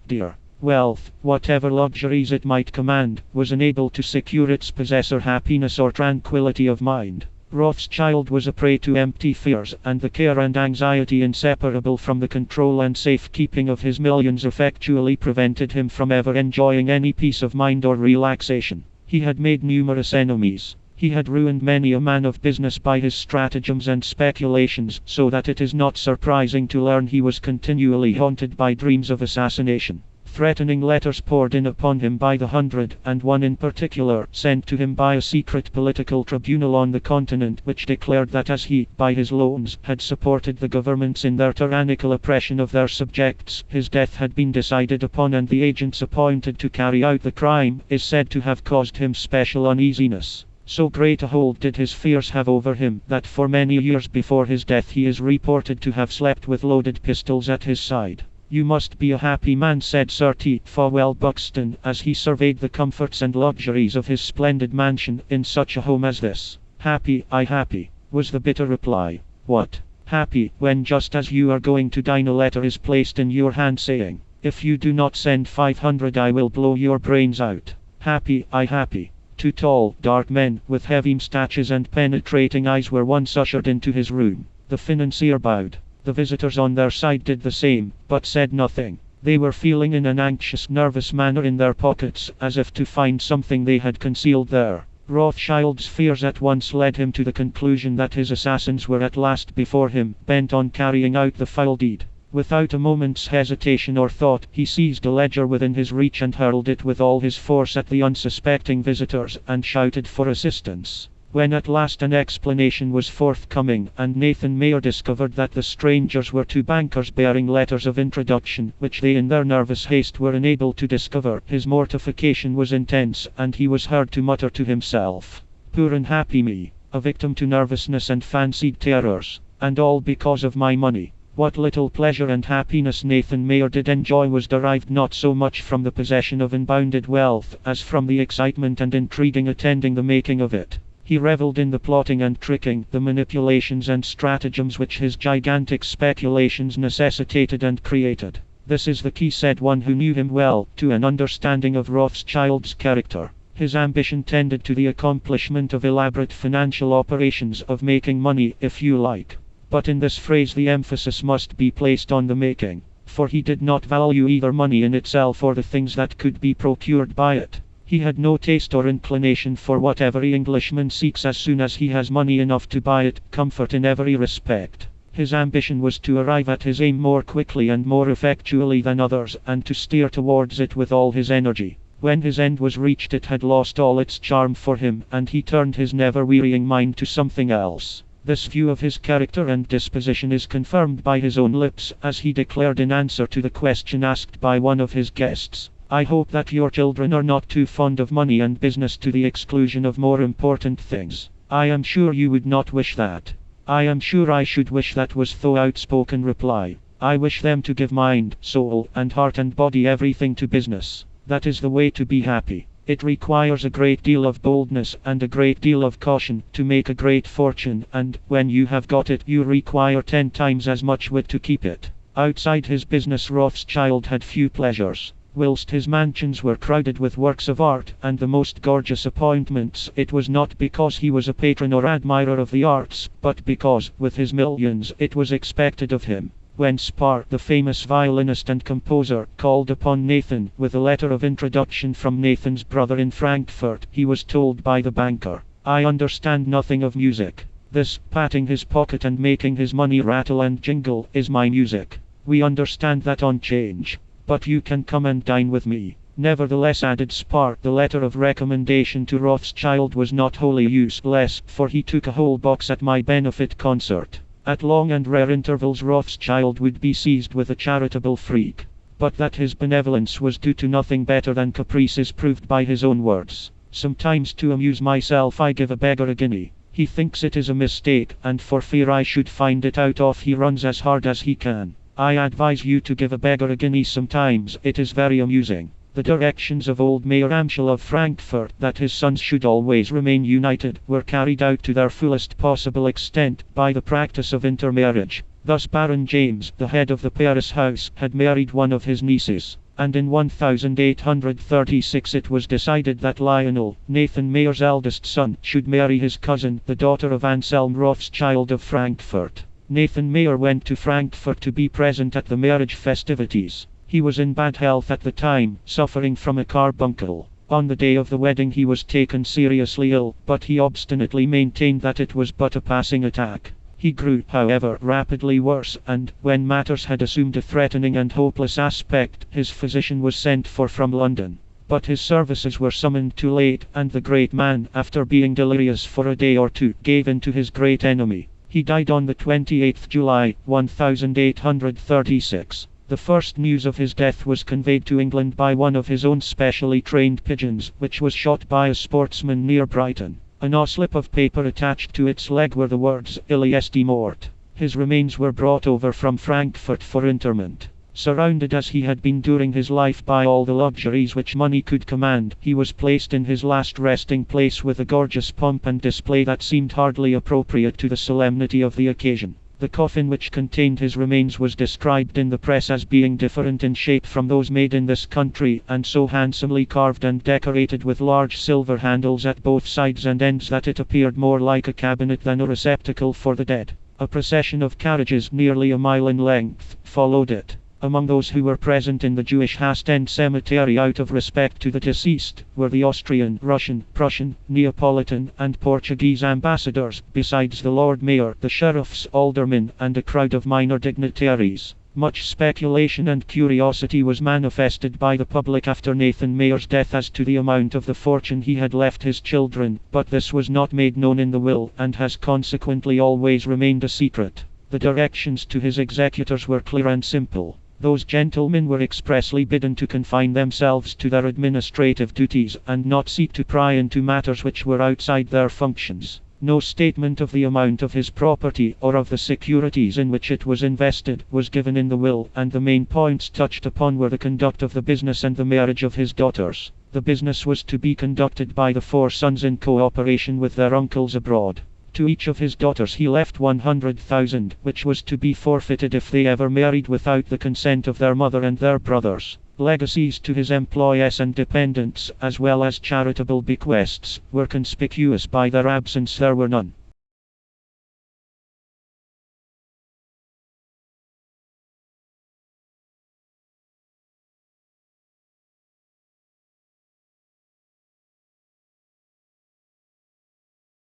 Wealth, whatever luxuries it might command, was unable to secure its possessor happiness or tranquility of mind." Rothschild was a prey to empty fears, and the care and anxiety inseparable from the control and safekeeping of his millions effectually prevented him from ever enjoying any peace of mind or relaxation. He had made numerous enemies. He had ruined many a man of business by his stratagems and speculations, so that it is not surprising to learn he was continually haunted by dreams of assassination. Threatening letters poured in upon him by the hundred, and one in particular, sent to him by a secret political tribunal on the continent, which declared that as he, by his loans, had supported the governments in their tyrannical oppression of their subjects, his death had been decided upon, and the agents appointed to carry out the crime is said to have caused him special uneasiness. So great a hold did his fears have over him, that for many years before his death he is reported to have slept with loaded pistols at his side. "You must be a happy man," said Sir T. Fowell Buxton, as he surveyed the comforts and luxuries of his splendid mansion, "in such a home as this." "Happy, happy," was the bitter reply. "What? Happy, when just as you are going to dine a letter is placed in your hand saying, 'If you do not send 500 I will blow your brains out.' Happy, happy." 2 tall, dark men, with heavy moustaches and penetrating eyes were once ushered into his room. The financier bowed. The visitors on their side did the same, but said nothing. They were feeling in an anxious, nervous manner in their pockets, as if to find something they had concealed there. Rothschild's fears at once led him to the conclusion that his assassins were at last before him, bent on carrying out the foul deed. Without a moment's hesitation or thought, he seized a ledger within his reach and hurled it with all his force at the unsuspecting visitors, and shouted for assistance. When at last an explanation was forthcoming, and Nathan Mayer discovered that the strangers were 2 bankers bearing letters of introduction, which they in their nervous haste were unable to discover, his mortification was intense, and he was heard to mutter to himself, "Poor unhappy me, a victim to nervousness and fancied terrors, and all because of my money." What little pleasure and happiness Nathan Mayer did enjoy was derived not so much from the possession of unbounded wealth, as from the excitement and intriguing attending the making of it. He reveled in the plotting and tricking, the manipulations and stratagems which his gigantic speculations necessitated and created. "This is the key," said one who knew him well, "to an understanding of Rothschild's character. His ambition tended to the accomplishment of elaborate financial operations, of making money, if you like. But in this phrase the emphasis must be placed on the making, for he did not value either money in itself or the things that could be procured by it. He had no taste or inclination for what every Englishman seeks as soon as he has money enough to buy it, comfort in every respect. His ambition was to arrive at his aim more quickly and more effectually than others, and to steer towards it with all his energy. When his end was reached it had lost all its charm for him, and he turned his never-wearying mind to something else. This view of his character and disposition is confirmed by his own lips, as he declared in answer to the question asked by one of his guests. "I hope that your children are not too fond of money and business to the exclusion of more important things. I am sure you would not wish that." "I am sure I should wish that," was the outspoken reply. "I wish them to give mind, soul, and heart and body everything to business. That is the way to be happy. It requires a great deal of boldness and a great deal of caution to make a great fortune, and, when you have got it, you require 10 times as much wit to keep it." Outside his business Rothschild had few pleasures. Whilst his mansions were crowded with works of art and the most gorgeous appointments, it was not because he was a patron or admirer of the arts, but because, with his millions, it was expected of him. When Spar, the famous violinist and composer, called upon Nathan with a letter of introduction from Nathan's brother in Frankfurt, he was told by the banker, "I understand nothing of music. This, patting his pocket and making his money rattle and jingle, is my music. We understand that on change. But you can come and dine with me." Nevertheless, added Spar, the letter of recommendation to Rothschild was not wholly useless, for he took a whole box at my benefit concert. At long and rare intervals Rothschild would be seized with a charitable freak. But that his benevolence was due to nothing better than caprice is proved by his own words. "Sometimes to amuse myself I give a beggar a guinea. He thinks it is a mistake, and for fear I should find it out off he runs as hard as he can. I advise you to give a beggar a guinea sometimes, it is very amusing." The directions of old Mayor Amschel of Frankfurt, that his sons should always remain united, were carried out to their fullest possible extent, by the practice of intermarriage. Thus Baron James, the head of the Paris house, had married one of his nieces, and in 1836 it was decided that Lionel, Nathan Mayer's eldest son, should marry his cousin, the daughter of Anselm Rothschild of Frankfurt. Nathan Mayer went to Frankfurt to be present at the marriage festivities. He was in bad health at the time, suffering from a carbuncle. On the day of the wedding he was taken seriously ill, but he obstinately maintained that it was but a passing attack. He grew, however, rapidly worse, and, when matters had assumed a threatening and hopeless aspect, his physician was sent for from London. But his services were summoned too late, and the great man, after being delirious for a day or two, gave in to his great enemy. He died on the 28th July, 1836. The first news of his death was conveyed to England by one of his own specially trained pigeons, which was shot by a sportsman near Brighton. On a slip of paper attached to its leg were the words, "Illi est mort." His remains were brought over from Frankfurt for interment. Surrounded as he had been during his life by all the luxuries which money could command, he was placed in his last resting place with a gorgeous pomp and display that seemed hardly appropriate to the solemnity of the occasion. The coffin which contained his remains was described in the press as being different in shape from those made in this country, and so handsomely carved and decorated with large silver handles at both sides and ends that it appeared more like a cabinet than a receptacle for the dead. A procession of carriages nearly a mile in length followed it. Among those who were present in the Jewish Hast-End cemetery out of respect to the deceased, were the Austrian, Russian, Prussian, Neapolitan, and Portuguese ambassadors, besides the Lord Mayor, the sheriffs, aldermen, and a crowd of minor dignitaries. Much speculation and curiosity was manifested by the public after Nathan Mayer's death as to the amount of the fortune he had left his children, but this was not made known in the will, and has consequently always remained a secret. The directions to his executors were clear and simple. Those gentlemen were expressly bidden to confine themselves to their administrative duties, and not seek to pry into matters which were outside their functions. No statement of the amount of his property, or of the securities in which it was invested, was given in the will, and the main points touched upon were the conduct of the business and the marriage of his daughters. The business was to be conducted by the 4 sons in cooperation with their uncles abroad. To each of his daughters he left 100,000, which was to be forfeited if they ever married without the consent of their mother and their brothers. Legacies to his employees and dependents, as well as charitable bequests, were conspicuous by their absence. There were none.